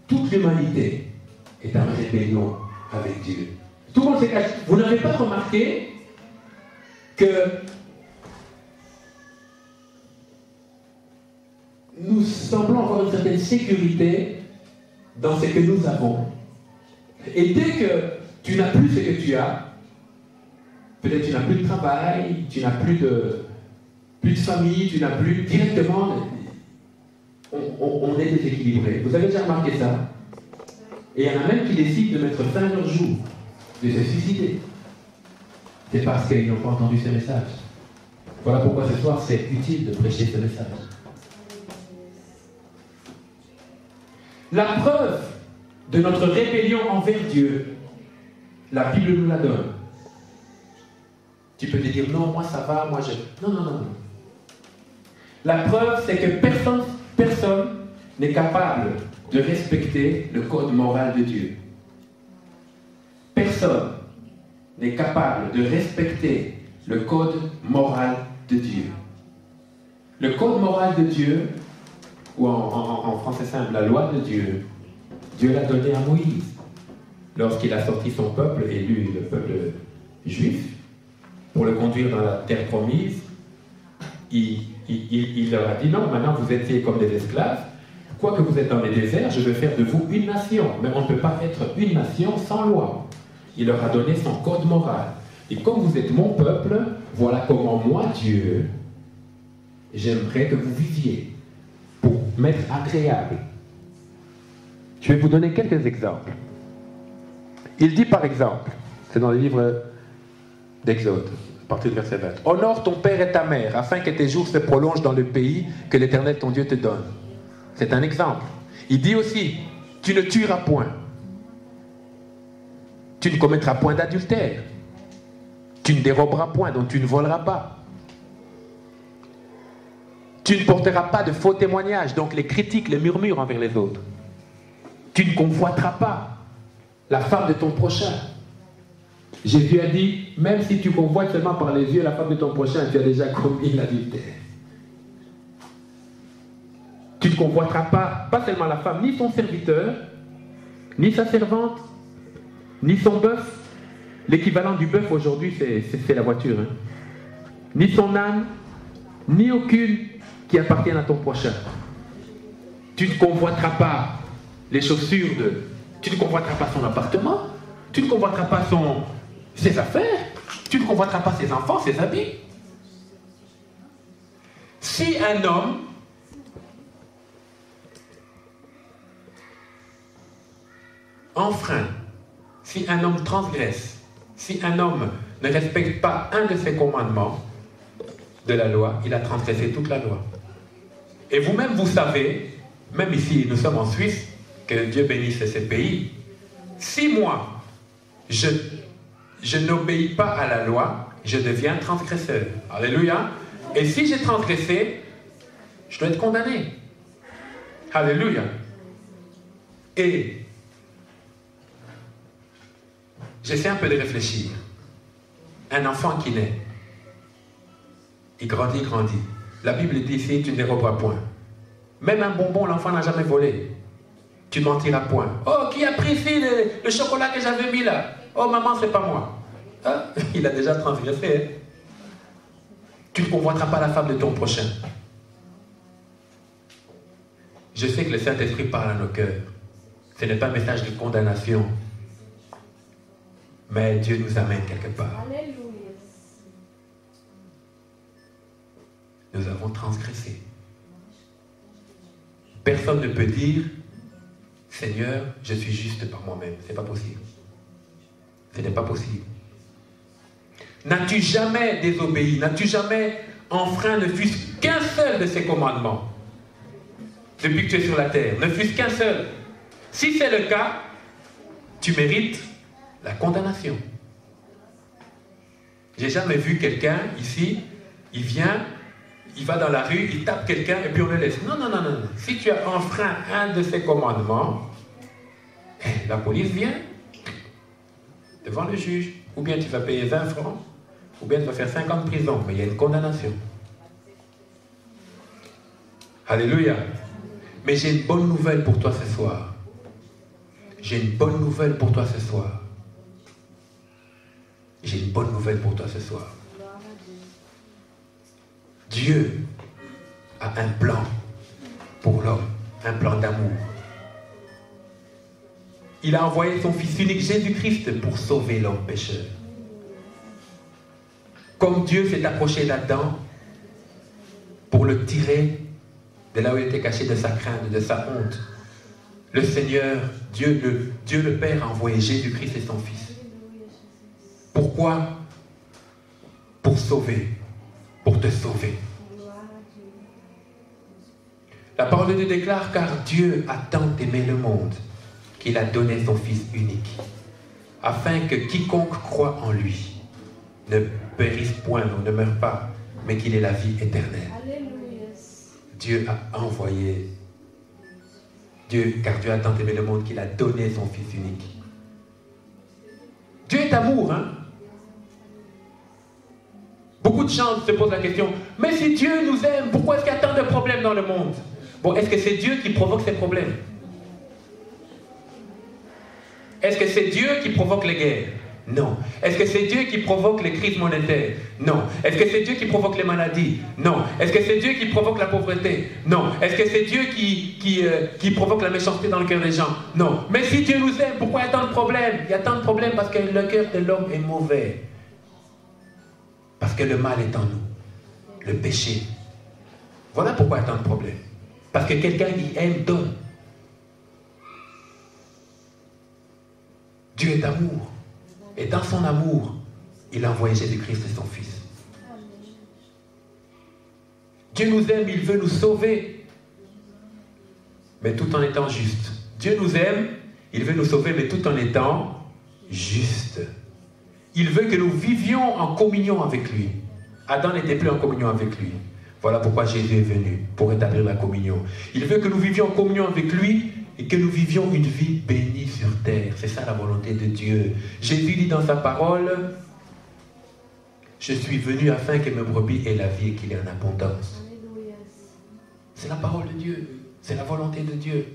S3: Toute l'humanité est en rébellion avec Dieu. Tout le monde se cache. Vous n'avez pas remarqué que nous semblons avoir une certaine sécurité dans ce que nous avons. Et dès que tu n'as plus ce que tu as, peut-être tu n'as plus de travail, tu n'as plus de famille, tu n'as plus directement, on est déséquilibré. Vous avez déjà remarqué ça? Et il y en a même qui décident de mettre fin à leur jour, de se suicider. C'est parce qu'ils n'ont pas entendu ce message. Voilà pourquoi ce soir c'est utile de prêcher ce message. La preuve de notre rébellion envers Dieu, la Bible nous la donne. Tu peux te dire, non, moi ça va, moi je... Non, non, non, non. La preuve, c'est que personne n'est capable de respecter le code moral de Dieu. Personne n'est capable de respecter le code moral de Dieu. Le code moral de Dieu, ou en français simple, la loi de Dieu, Dieu l'a donné à Moïse lorsqu'il a sorti son peuple, élu le peuple juif, pour le conduire dans la terre promise. Il leur a dit non, maintenant vous étiez comme des esclaves, quoique vous êtes dans les déserts, je vais faire de vous une nation, mais on ne peut pas être une nation sans loi. Il leur a donné son code moral. Et comme vous êtes mon peuple, voilà comment moi, Dieu, j'aimerais que vous viviez pour m'être agréable. Je vais vous donner quelques exemples. Il dit par exemple, c'est dans le livre d'Exode, à partir du verset 20, « Honore ton père et ta mère, afin que tes jours se prolongent dans le pays que l'Éternel ton Dieu te donne. » C'est un exemple. Il dit aussi, « Tu ne tueras point. Tu ne commettras point d'adultère. Tu ne déroberas point, donc tu ne voleras pas. Tu ne porteras pas de faux témoignages, donc les critiques, les murmures envers les autres. Tu ne convoiteras pas la femme de ton prochain. » Jésus a dit, même si tu convoites seulement par les yeux la femme de ton prochain, tu as déjà commis l'adultère. Tu ne convoiteras pas seulement la femme, ni son serviteur, ni sa servante, ni son bœuf. L'équivalent du bœuf aujourd'hui, c'est la voiture. Hein. Ni son âne, ni aucune qui appartienne à ton prochain. Tu ne convoiteras pas les chaussures de... Tu ne convoiteras pas son appartement. Tu ne convoiteras pas ses affaires. Tu ne convoiteras pas ses enfants, ses habits. Si un homme enfreint, si un homme transgresse, si un homme ne respecte pas un de ses commandements de la loi, il a transgressé toute la loi. Et vous-même, vous savez, même ici, nous sommes en Suisse, que Dieu bénisse ces pays, si moi, je n'obéis pas à la loi, je deviens transgresseur. Alléluia. Et si j'ai transgressé, je dois être condamné. Alléluia. Et j'essaie un peu de réfléchir. Un enfant qui naît, il grandit. La Bible dit ici, tu ne déroberas point. Même un bonbon, l'enfant n'a jamais volé. Tu ne mentiras point. Oh, qui a pris ici le chocolat que j'avais mis là? Oh, maman, c'est pas moi. Hein? Il a déjà transgressé. Hein? Tu ne convoiteras pas la femme de ton prochain. Je sais que le Saint-Esprit parle à nos cœurs. Ce n'est pas un message de condamnation. Mais Dieu nous amène quelque part.
S5: Alléluia.
S3: Nous avons transgressé. Personne ne peut dire, Seigneur, je suis juste par moi-même. Ce n'est pas possible. Ce n'est pas possible. N'as-tu jamais désobéi? N'as-tu jamais enfreint ne fût-ce qu'un seul de ses commandements depuis que tu es sur la terre? Ne fût-ce qu'un seul. Si c'est le cas, tu mérites la condamnation. J'ai jamais vu quelqu'un ici, il vient, il va dans la rue, il tape quelqu'un et puis on le laisse. Non. Si tu as enfreint un de ces commandements, la police vient devant le juge. Ou bien tu vas payer 20 francs, ou bien tu vas faire 5 ans de prison. Mais il y a une condamnation. Alléluia. Mais j'ai une bonne nouvelle pour toi ce soir. J'ai une bonne nouvelle pour toi ce soir. J'ai une bonne nouvelle pour toi ce soir. Dieu a un plan pour l'homme, un plan d'amour. Il a envoyé son Fils unique Jésus-Christ pour sauver l'homme pécheur. Comme Dieu s'est approché d'Adam pour le tirer de là où il était caché, de sa crainte, de sa honte, le Seigneur, Dieu le Père a envoyé Jésus-Christ et son Fils. Pourquoi? Pour sauver, pour te sauver. La parole de Dieu déclare, car Dieu a tant aimé le monde
S4: qu'il a donné son Fils unique, afin que quiconque croit en lui ne périsse point, ne meure pas, mais qu'il ait la vie éternelle.
S5: Alléluia.
S4: Dieu a envoyé, car Dieu a tant aimé le monde qu'il a donné son Fils unique. Dieu est amour, hein? Beaucoup de gens se posent la question, mais si Dieu nous aime, pourquoi est-ce qu'il y a tant de problèmes dans le monde? Bon, est-ce que c'est Dieu qui provoque ces problèmes? Est-ce que c'est Dieu qui provoque les guerres? Non. Est-ce que c'est Dieu qui provoque les crises monétaires? Non. Est-ce que c'est Dieu qui provoque les maladies? Non. Est-ce que c'est Dieu qui provoque la pauvreté? Non. Est-ce que c'est Dieu qui provoque la méchanceté dans le cœur des gens? Non. Mais si Dieu nous aime, pourquoi il y a tant de problèmes? Il y a tant de problèmes parce que le cœur de l'homme est mauvais. Parce que le mal est en nous. Le péché. Voilà pourquoi il y a tant de problèmes. Parce que quelqu'un qui aime donne. Dieu est amour. Et dans son amour, il a envoyé Jésus-Christ et son Fils. Dieu nous aime, il veut nous sauver, mais tout en étant juste. Dieu nous aime, il veut nous sauver, mais tout en étant juste. Il veut que nous vivions en communion avec lui. Adam n'était plus en communion avec lui. Voilà pourquoi Jésus est venu, pour établir la communion. Il veut que nous vivions en communion avec lui et que nous vivions une vie bénie sur terre. C'est ça la volonté de Dieu. Jésus dit dans sa parole, « Je suis venu afin que mes brebis aient la vie et qu'il y ait en abondance. » C'est la parole de Dieu. C'est la volonté de Dieu.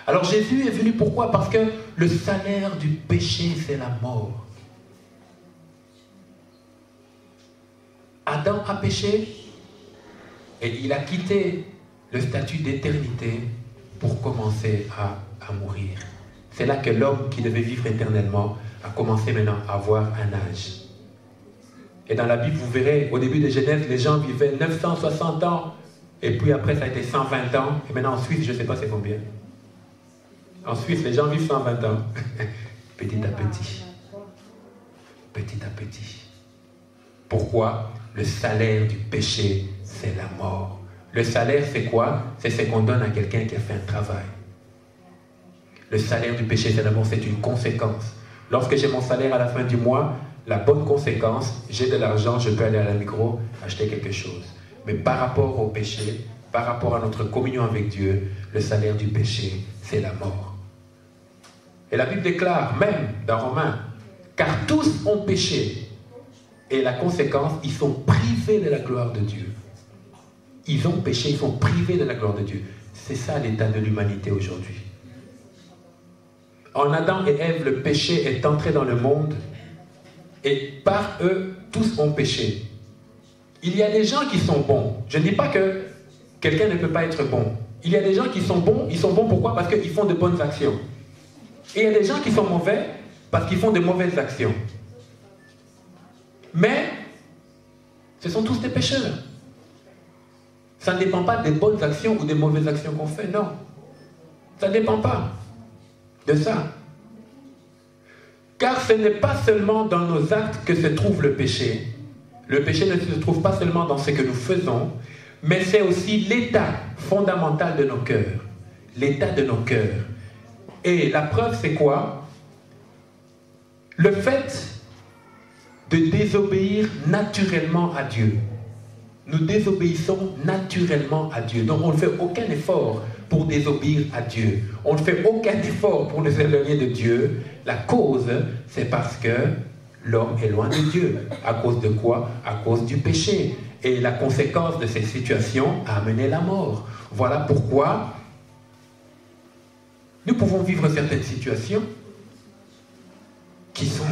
S4: Alors Jésus est venu pourquoi? Parce que le salaire du péché, c'est la mort. Adam a péché et il a quitté le statut d'éternité pour commencer à mourir. C'est là que l'homme qui devait vivre éternellement a commencé maintenant à avoir un âge. Et dans la Bible, vous verrez, au début de Genèse, les gens vivaient 960 ans, et puis après ça a été 120 ans, et maintenant en Suisse, je ne sais pas c'est combien. En Suisse, les gens vivent 120 ans. Petit à petit. Petit à petit. Pourquoi? Le salaire du péché, c'est la mort. Le salaire, c'est quoi? C'est ce qu'on donne à quelqu'un qui a fait un travail. Le salaire du péché, c'est la mort, c'est une conséquence. Lorsque j'ai mon salaire à la fin du mois, la bonne conséquence, j'ai de l'argent, je peux aller à la Migros, acheter quelque chose. Mais par rapport au péché, par rapport à notre communion avec Dieu, le salaire du péché, c'est la mort. Et la Bible déclare, même dans Romains, car tous ont péché. Et la conséquence, ils sont privés de la gloire de Dieu. Ils ont péché, ils sont privés de la gloire de Dieu. C'est ça l'état de l'humanité aujourd'hui. En Adam et Ève, le péché est entré dans le monde et par eux, tous ont péché. Il y a des gens qui sont bons. Je ne dis pas que quelqu'un ne peut pas être bon. Il y a des gens qui sont bons. Ils sont bons pourquoi? Parce qu'ils font de bonnes actions. Et il y a des gens qui sont mauvais parce qu'ils font de mauvaises actions. Mais ce sont tous des pécheurs. Ça ne dépend pas des bonnes actions ou des mauvaises actions qu'on fait, non. Ça ne dépend pas de ça. Car ce n'est pas seulement dans nos actes que se trouve le péché. Le péché ne se trouve pas seulement dans ce que nous faisons, mais c'est aussi l'état fondamental de nos cœurs. L'état de nos cœurs. Et la preuve, c'est quoi? Le fait de désobéir naturellement à Dieu. Nous désobéissons naturellement à Dieu. Donc on ne fait aucun effort pour désobéir à Dieu. On ne fait aucun effort pour nous éloigner de Dieu. La cause, c'est parce que l'homme est loin de Dieu. À cause de quoi? À cause du péché. Et la conséquence de cette situation a amené la mort. Voilà pourquoi nous pouvons vivre certaines situations qui sont,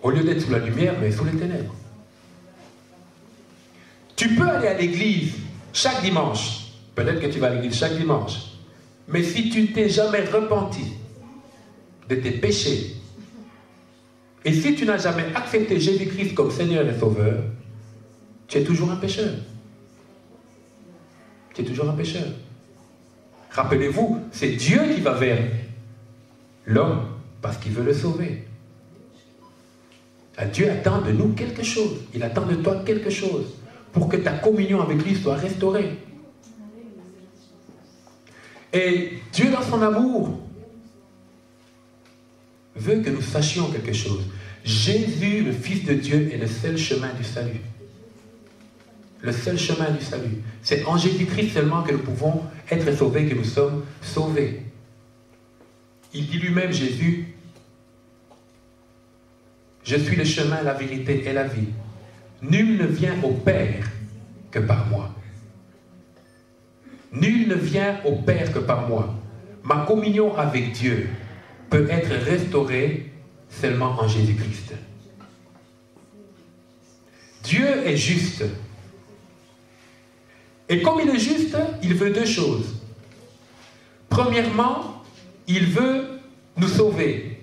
S4: au lieu d'être sous la lumière, mais sous les ténèbres. Tu peux aller à l'église chaque dimanche. Peut-être que tu vas à l'église chaque dimanche. Mais si tu ne t'es jamais repenti de tes péchés, et si tu n'as jamais accepté Jésus-Christ comme Seigneur et Sauveur, tu es toujours un pécheur. Tu es toujours un pécheur. Rappelez-vous, c'est Dieu qui va vers l'homme parce qu'il veut le sauver. Dieu attend de nous quelque chose. Il attend de toi quelque chose pour que ta communion avec lui soit restaurée. Et Dieu, dans son amour, veut que nous sachions quelque chose. Jésus, le Fils de Dieu, est le seul chemin du salut. Le seul chemin du salut. C'est en Jésus-Christ seulement que nous pouvons être sauvés, que nous sommes sauvés. Il dit lui-même, Jésus, je suis le chemin, la vérité et la vie. Nul ne vient au Père que par moi. Nul ne vient au Père que par moi. Ma communion avec Dieu peut être restaurée seulement en Jésus-Christ. Dieu est juste. Et comme il est juste, il veut deux choses. Premièrement, il veut nous sauver.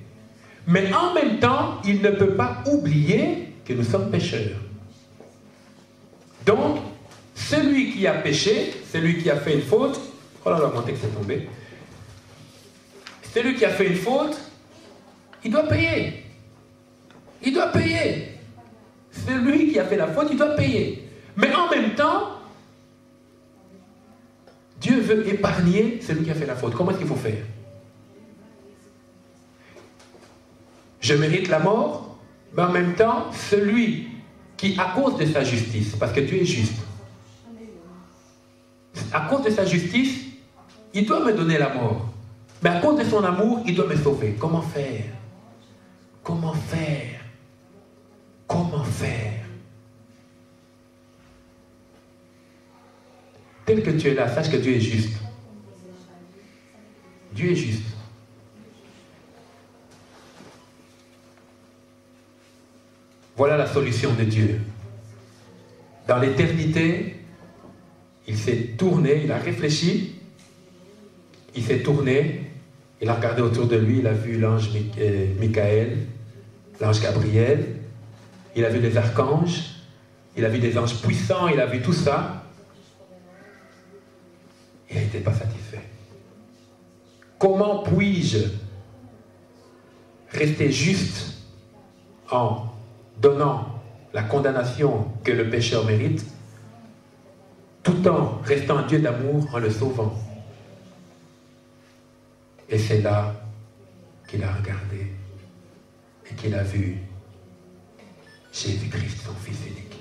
S4: Mais en même temps, il ne peut pas oublier que nous sommes pécheurs. Donc, celui qui a péché, celui qui a fait une faute, oh là là, mon texte est tombé. Celui qui a fait une faute, il doit payer. Il doit payer. Celui qui a fait la faute, il doit payer. Mais en même temps, Dieu veut épargner celui qui a fait la faute. Comment est-ce qu'il faut faire? Je mérite la mort, mais en même temps, celui qui, à cause de sa justice, parce que Dieu est juste, à cause de sa justice, il doit me donner la mort. Mais à cause de son amour, il doit me sauver. Comment faire? Comment faire? Comment faire? Tel que tu es là, sache que Dieu est juste. Dieu est juste. Voilà la solution de Dieu. Dans l'éternité, il s'est tourné, il a réfléchi, il s'est tourné, il a regardé autour de lui, il a vu l'ange Michael, l'ange Gabriel, il a vu des archanges, il a vu des anges puissants, il a vu tout ça. Il n'était pas satisfait. Comment puis-je rester juste en donnant la condamnation que le pécheur mérite, tout en restant un Dieu d'amour en le sauvant? Et c'est là qu'il a regardé et qu'il a vu Jésus-Christ, son Fils unique.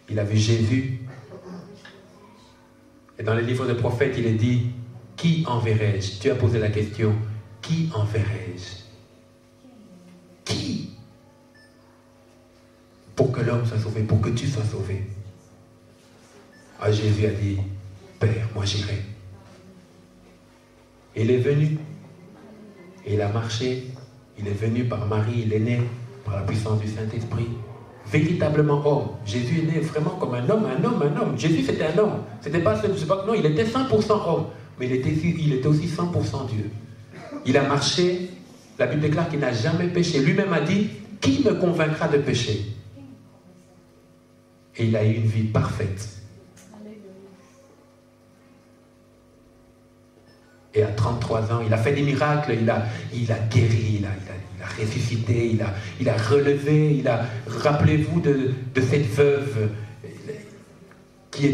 S4: Il a vu Jésus. Et dans les livres de prophètes, il est dit, qui enverrai-je? Dieu a posé la question, qui enverrai-je? Qui? Pour que l'homme soit sauvé, pour que tu sois sauvé. Ah, Jésus a dit, Père, moi j'irai. Il est venu, et il a marché, il est venu par Marie, il est né par la puissance du Saint-Esprit. Véritablement homme. Jésus est né vraiment comme un homme, un homme, un homme. Jésus c'était un homme. C'était pas, je sais pas, non, il était 100% homme, mais il était aussi 100% Dieu. Il a marché, la Bible déclare qu'il n'a jamais péché. Lui-même a dit, qui me convaincra de pécher? Et il a eu une vie parfaite. Et à 33 ans, il a fait des miracles, il a guéri, il a ressuscité, il a relevé, rappelez-vous de cette veuve qui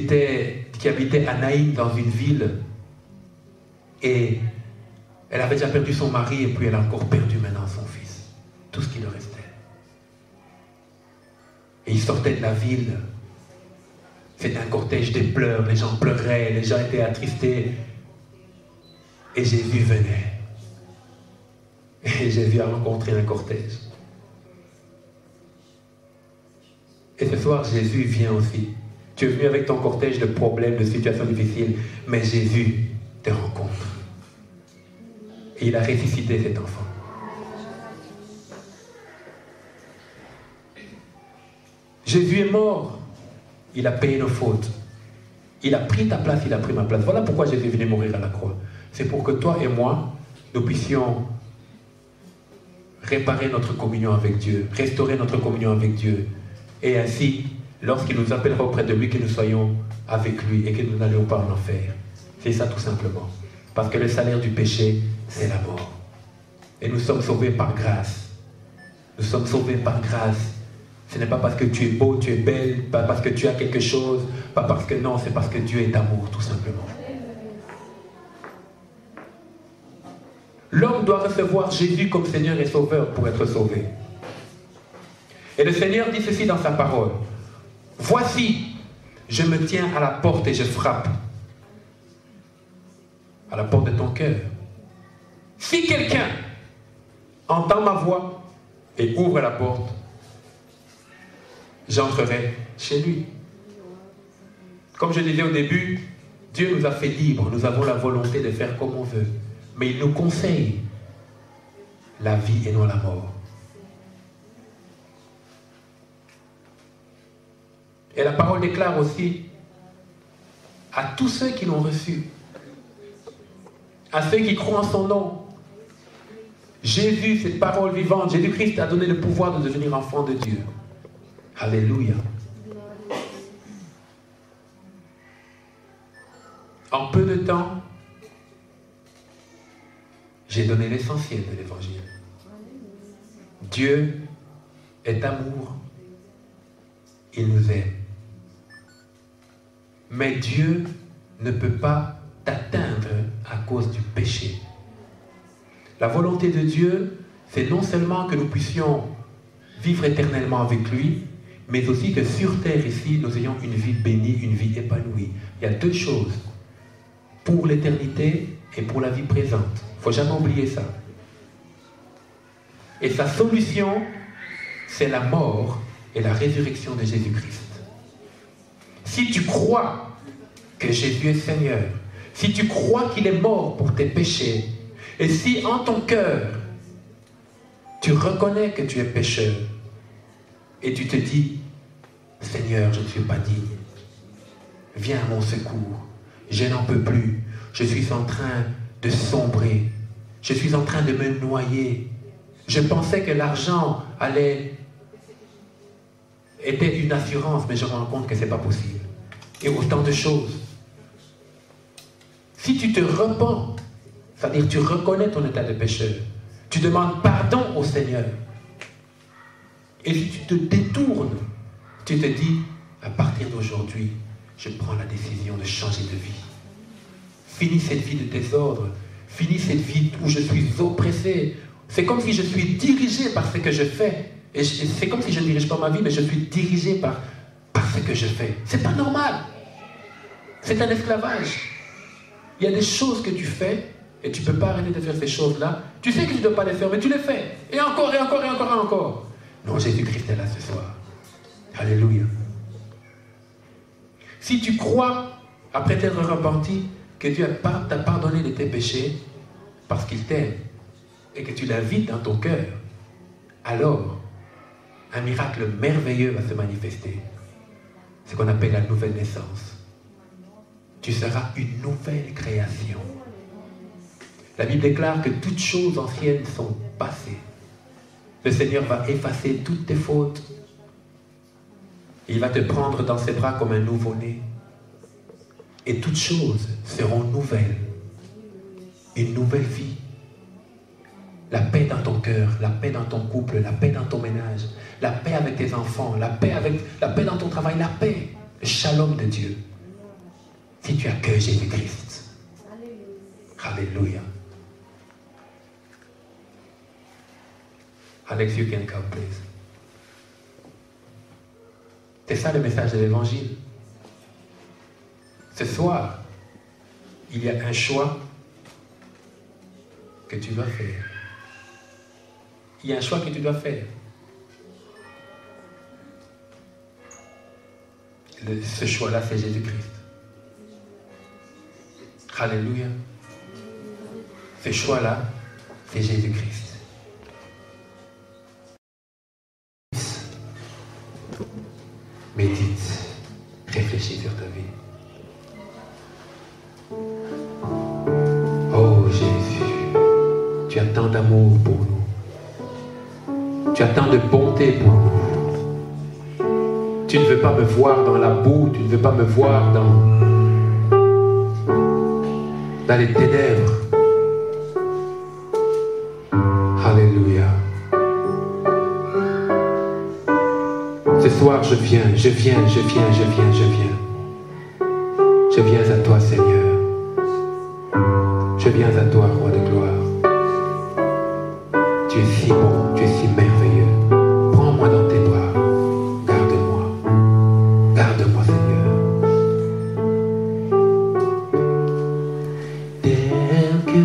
S4: habitait à Naïm dans une ville. Et elle avait déjà perdu son mari et puis elle a encore perdu maintenant son fils. Tout ce qui lui restait. Et il sortait de la ville. C'était un cortège de pleurs, les gens pleuraient, les gens étaient attristés. Et Jésus venait. Et Jésus a rencontré un cortège. Et ce soir, Jésus vient aussi. Tu es venu avec ton cortège de problèmes, de situations difficiles, mais Jésus te rencontre. Et il a ressuscité cet enfant. Jésus est mort. Il a payé nos fautes. Il a pris ta place, il a pris ma place. Voilà pourquoi Jésus est venu mourir à la croix. C'est pour que toi et moi, nous puissions réparer notre communion avec Dieu, restaurer notre communion avec Dieu. Et ainsi, lorsqu'il nous appellera auprès de lui, que nous soyons avec lui et que nous n'allions pas en enfer. C'est ça tout simplement. Parce que le salaire du péché, c'est la mort. Et nous sommes sauvés par grâce. Nous sommes sauvés par grâce. Ce n'est pas parce que tu es beau, tu es belle, pas parce que tu as quelque chose, pas parce que non, c'est parce que Dieu est amour, tout simplement.
S3: L'homme doit recevoir Jésus comme Seigneur et Sauveur pour être sauvé. Et le Seigneur dit ceci dans sa parole. Voici, je me tiens à la porte et je frappe. À la porte de ton cœur. Si quelqu'un entend ma voix et ouvre la porte, j'entrerai chez lui. Comme je disais au début, Dieu nous a fait libres, nous avons la volonté de faire comme on veut. Mais il nous conseille la vie et non la mort. Et la parole déclare aussi à tous ceux qui l'ont reçu, à ceux qui croient en son nom. Jésus, cette parole vivante, Jésus-Christ a donné le pouvoir de devenir enfant de Dieu. Alléluia. En peu de temps, j'ai donné l'essentiel de l'évangile. Dieu est amour. Il nous aime. Mais Dieu ne peut pas t'atteindre à cause du péché. La volonté de Dieu, c'est non seulement que nous puissions vivre éternellement avec lui, mais aussi que sur terre ici, nous ayons une vie bénie, une vie épanouie. Il y a deux choses, pour l'éternité et pour la vie présente. Il ne faut jamais oublier ça. Et sa solution, c'est la mort et la résurrection de Jésus-Christ. Si tu crois que Jésus est Seigneur, si tu crois qu'il est mort pour tes péchés, et si en ton cœur, tu reconnais que tu es pécheur, et tu te dis, Seigneur, je ne suis pas digne, viens à mon secours, je n'en peux plus, je suis en train de sombrer, je suis en train de me noyer, je pensais que l'argent était une assurance, mais je me rends compte que ce n'est pas possible. Et autant de choses. Si tu te repens, c'est-à-dire tu reconnais ton état de pécheur, tu demandes pardon au Seigneur, et si tu te détournes, tu te dis, à partir d'aujourd'hui, je prends la décision de changer de vie. Finis cette vie de désordre, finis cette vie où je suis oppressé. C'est comme si je suis dirigé par ce que je fais. Et c'est comme si je ne dirige pas ma vie, mais je suis dirigé par ce que je fais. C'est pas normal. C'est un esclavage. Il y a des choses que tu fais et tu ne peux pas arrêter de faire ces choses-là. Tu sais que tu ne dois pas les faire, mais tu les fais. Et encore, et encore, et encore, et encore. Non, Jésus-Christ est là ce soir. Alléluia. Si tu crois, après t'être repenti, que Dieu t'a pardonné de tes péchés parce qu'il t'aime et que tu l'invites dans ton cœur, alors un miracle merveilleux va se manifester. C'est ce qu'on appelle la nouvelle naissance. Tu seras une nouvelle création. La Bible déclare que toutes choses anciennes sont passées. Le Seigneur va effacer toutes tes fautes. Il va te prendre dans ses bras comme un nouveau-né. Et toutes choses seront nouvelles. Une nouvelle vie. La paix dans ton cœur, la paix dans ton couple, la paix dans ton ménage, la paix avec tes enfants, la paix dans ton travail, la paix, le shalom de Dieu. Si tu accueilles Jésus-Christ. Alléluia. Alex, you can come, please. C'est ça le message de l'évangile. Ce soir, il y a un choix que tu dois faire. Il y a un choix que tu dois faire. Ce choix-là, c'est Jésus-Christ. Alléluia. Ce choix-là, c'est Jésus-Christ. Médite, réfléchis sur ta vie. Oh Jésus, tu as tant d'amour pour nous. Tu as tant de bonté pour nous. Tu ne veux pas me voir dans la boue, tu ne veux pas me voir dans les ténèbres. Alléluia. Ce soir, je viens. Je viens à toi, Seigneur. Je viens à toi, Roi de gloire.
S4: Tu es si bon, tu es si merveilleux. Prends-moi dans tes bras. Garde-moi. Garde-moi, Seigneur.
S2: Tel que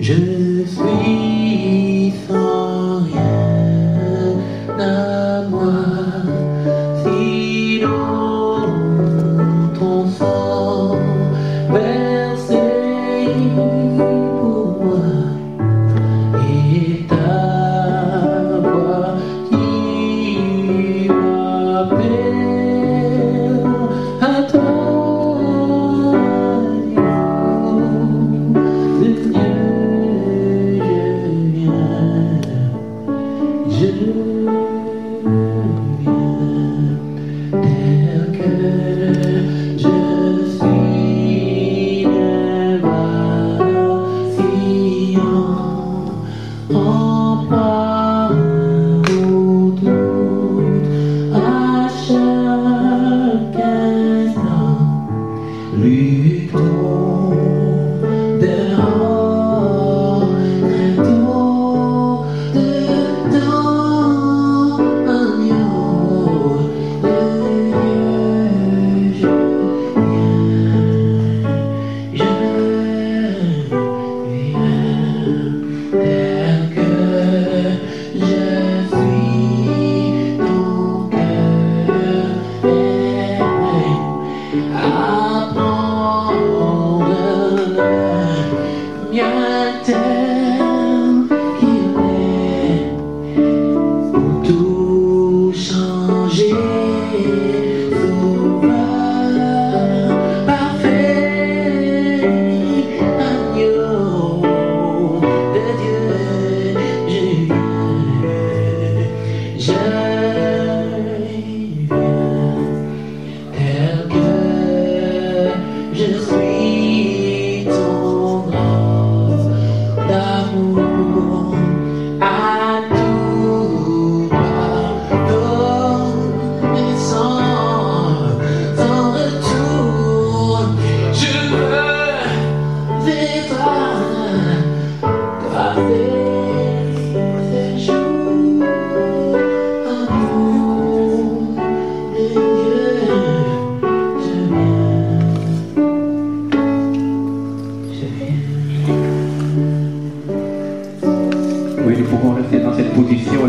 S2: je suis sans rien à moi, sinon ton sang versé pour moi et ta voix qui m'appelle à toi.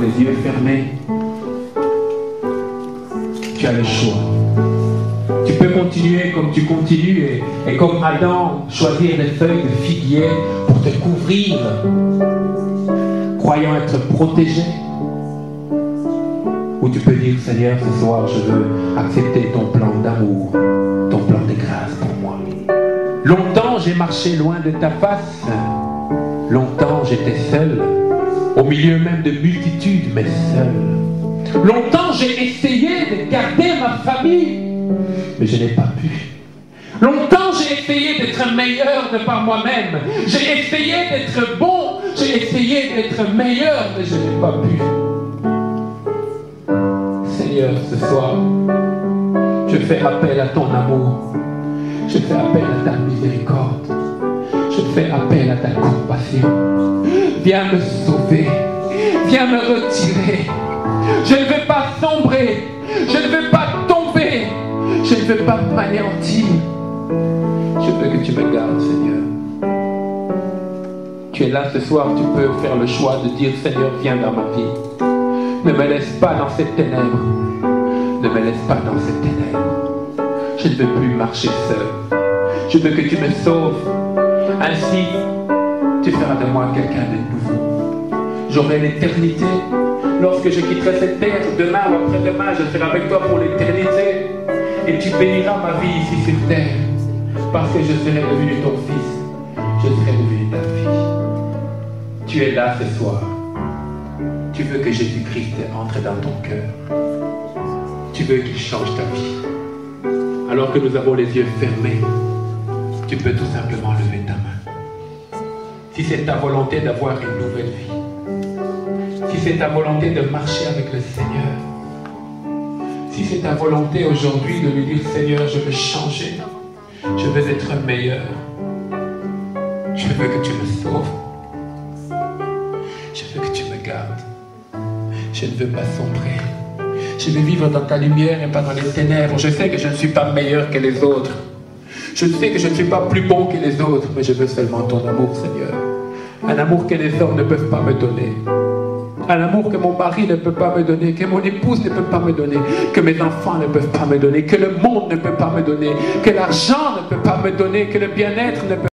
S3: Les yeux fermés, tu as le choix. Tu peux continuer comme tu continues et comme Adam, choisir des feuilles de figuier pour te couvrir, croyant être protégé. Ou tu peux dire, Seigneur, ce soir, je veux accepter ton plan d'amour, ton plan de grâce pour moi. Longtemps, j'ai marché loin de ta face. Longtemps, j'étais seul. Au milieu même de multitudes, mais seul. Longtemps, j'ai essayé de garder ma famille, mais je n'ai pas pu. Longtemps, j'ai essayé d'être meilleur de par moi-même. J'ai essayé d'être bon, j'ai essayé d'être meilleur, mais je n'ai pas pu. Seigneur, ce soir, je fais appel à ton amour. Je fais appel à ta miséricorde. Je fais appel à ta compassion. Viens me sauver, viens me retirer. Je ne veux pas sombrer, je ne veux pas tomber, je ne veux pas m'anéantir. Je veux que tu me gardes, Seigneur. Tu es là ce soir, tu peux faire le choix de dire, Seigneur, viens dans ma vie. Ne me laisse pas dans cette ténèbre. Ne me laisse pas dans cette ténèbre. Je ne veux plus marcher seul. Je veux que tu me sauves. Ainsi, tu feras de moi quelqu'un de nouveau. J'aurai l'éternité. Lorsque je quitterai cette terre, demain ou après-demain, je serai avec toi pour l'éternité. Et tu béniras ma vie ici sur terre. Parce que je serai devenu ton fils. Je serai devenu ta fille. Tu es là ce soir. Tu veux que Jésus-Christ entre dans ton cœur. Tu veux qu'il change ta vie. Alors que nous avons les yeux fermés, tu peux tout simplement lever ta main. Si c'est ta volonté d'avoir une nouvelle vie, si c'est ta volonté de marcher avec le Seigneur, si c'est ta volonté aujourd'hui de lui dire, Seigneur, je veux changer, je veux être meilleur, je veux que tu me sauves,
S4: Je veux que tu me gardes. Je ne veux pas sombrer. Je veux vivre dans ta lumière et pas dans les ténèbres. Je sais que je ne suis pas meilleur que les autres. Je sais que je ne suis pas plus bon que les autres, mais je veux seulement ton amour, Seigneur. Un amour que les hommes ne peuvent pas me donner. Un amour que mon mari ne peut pas me donner, que mon épouse ne peut pas me donner, que mes enfants ne peuvent pas me donner, que le monde ne peut pas me donner, que l'argent ne peut pas me donner, que le bien-être ne peut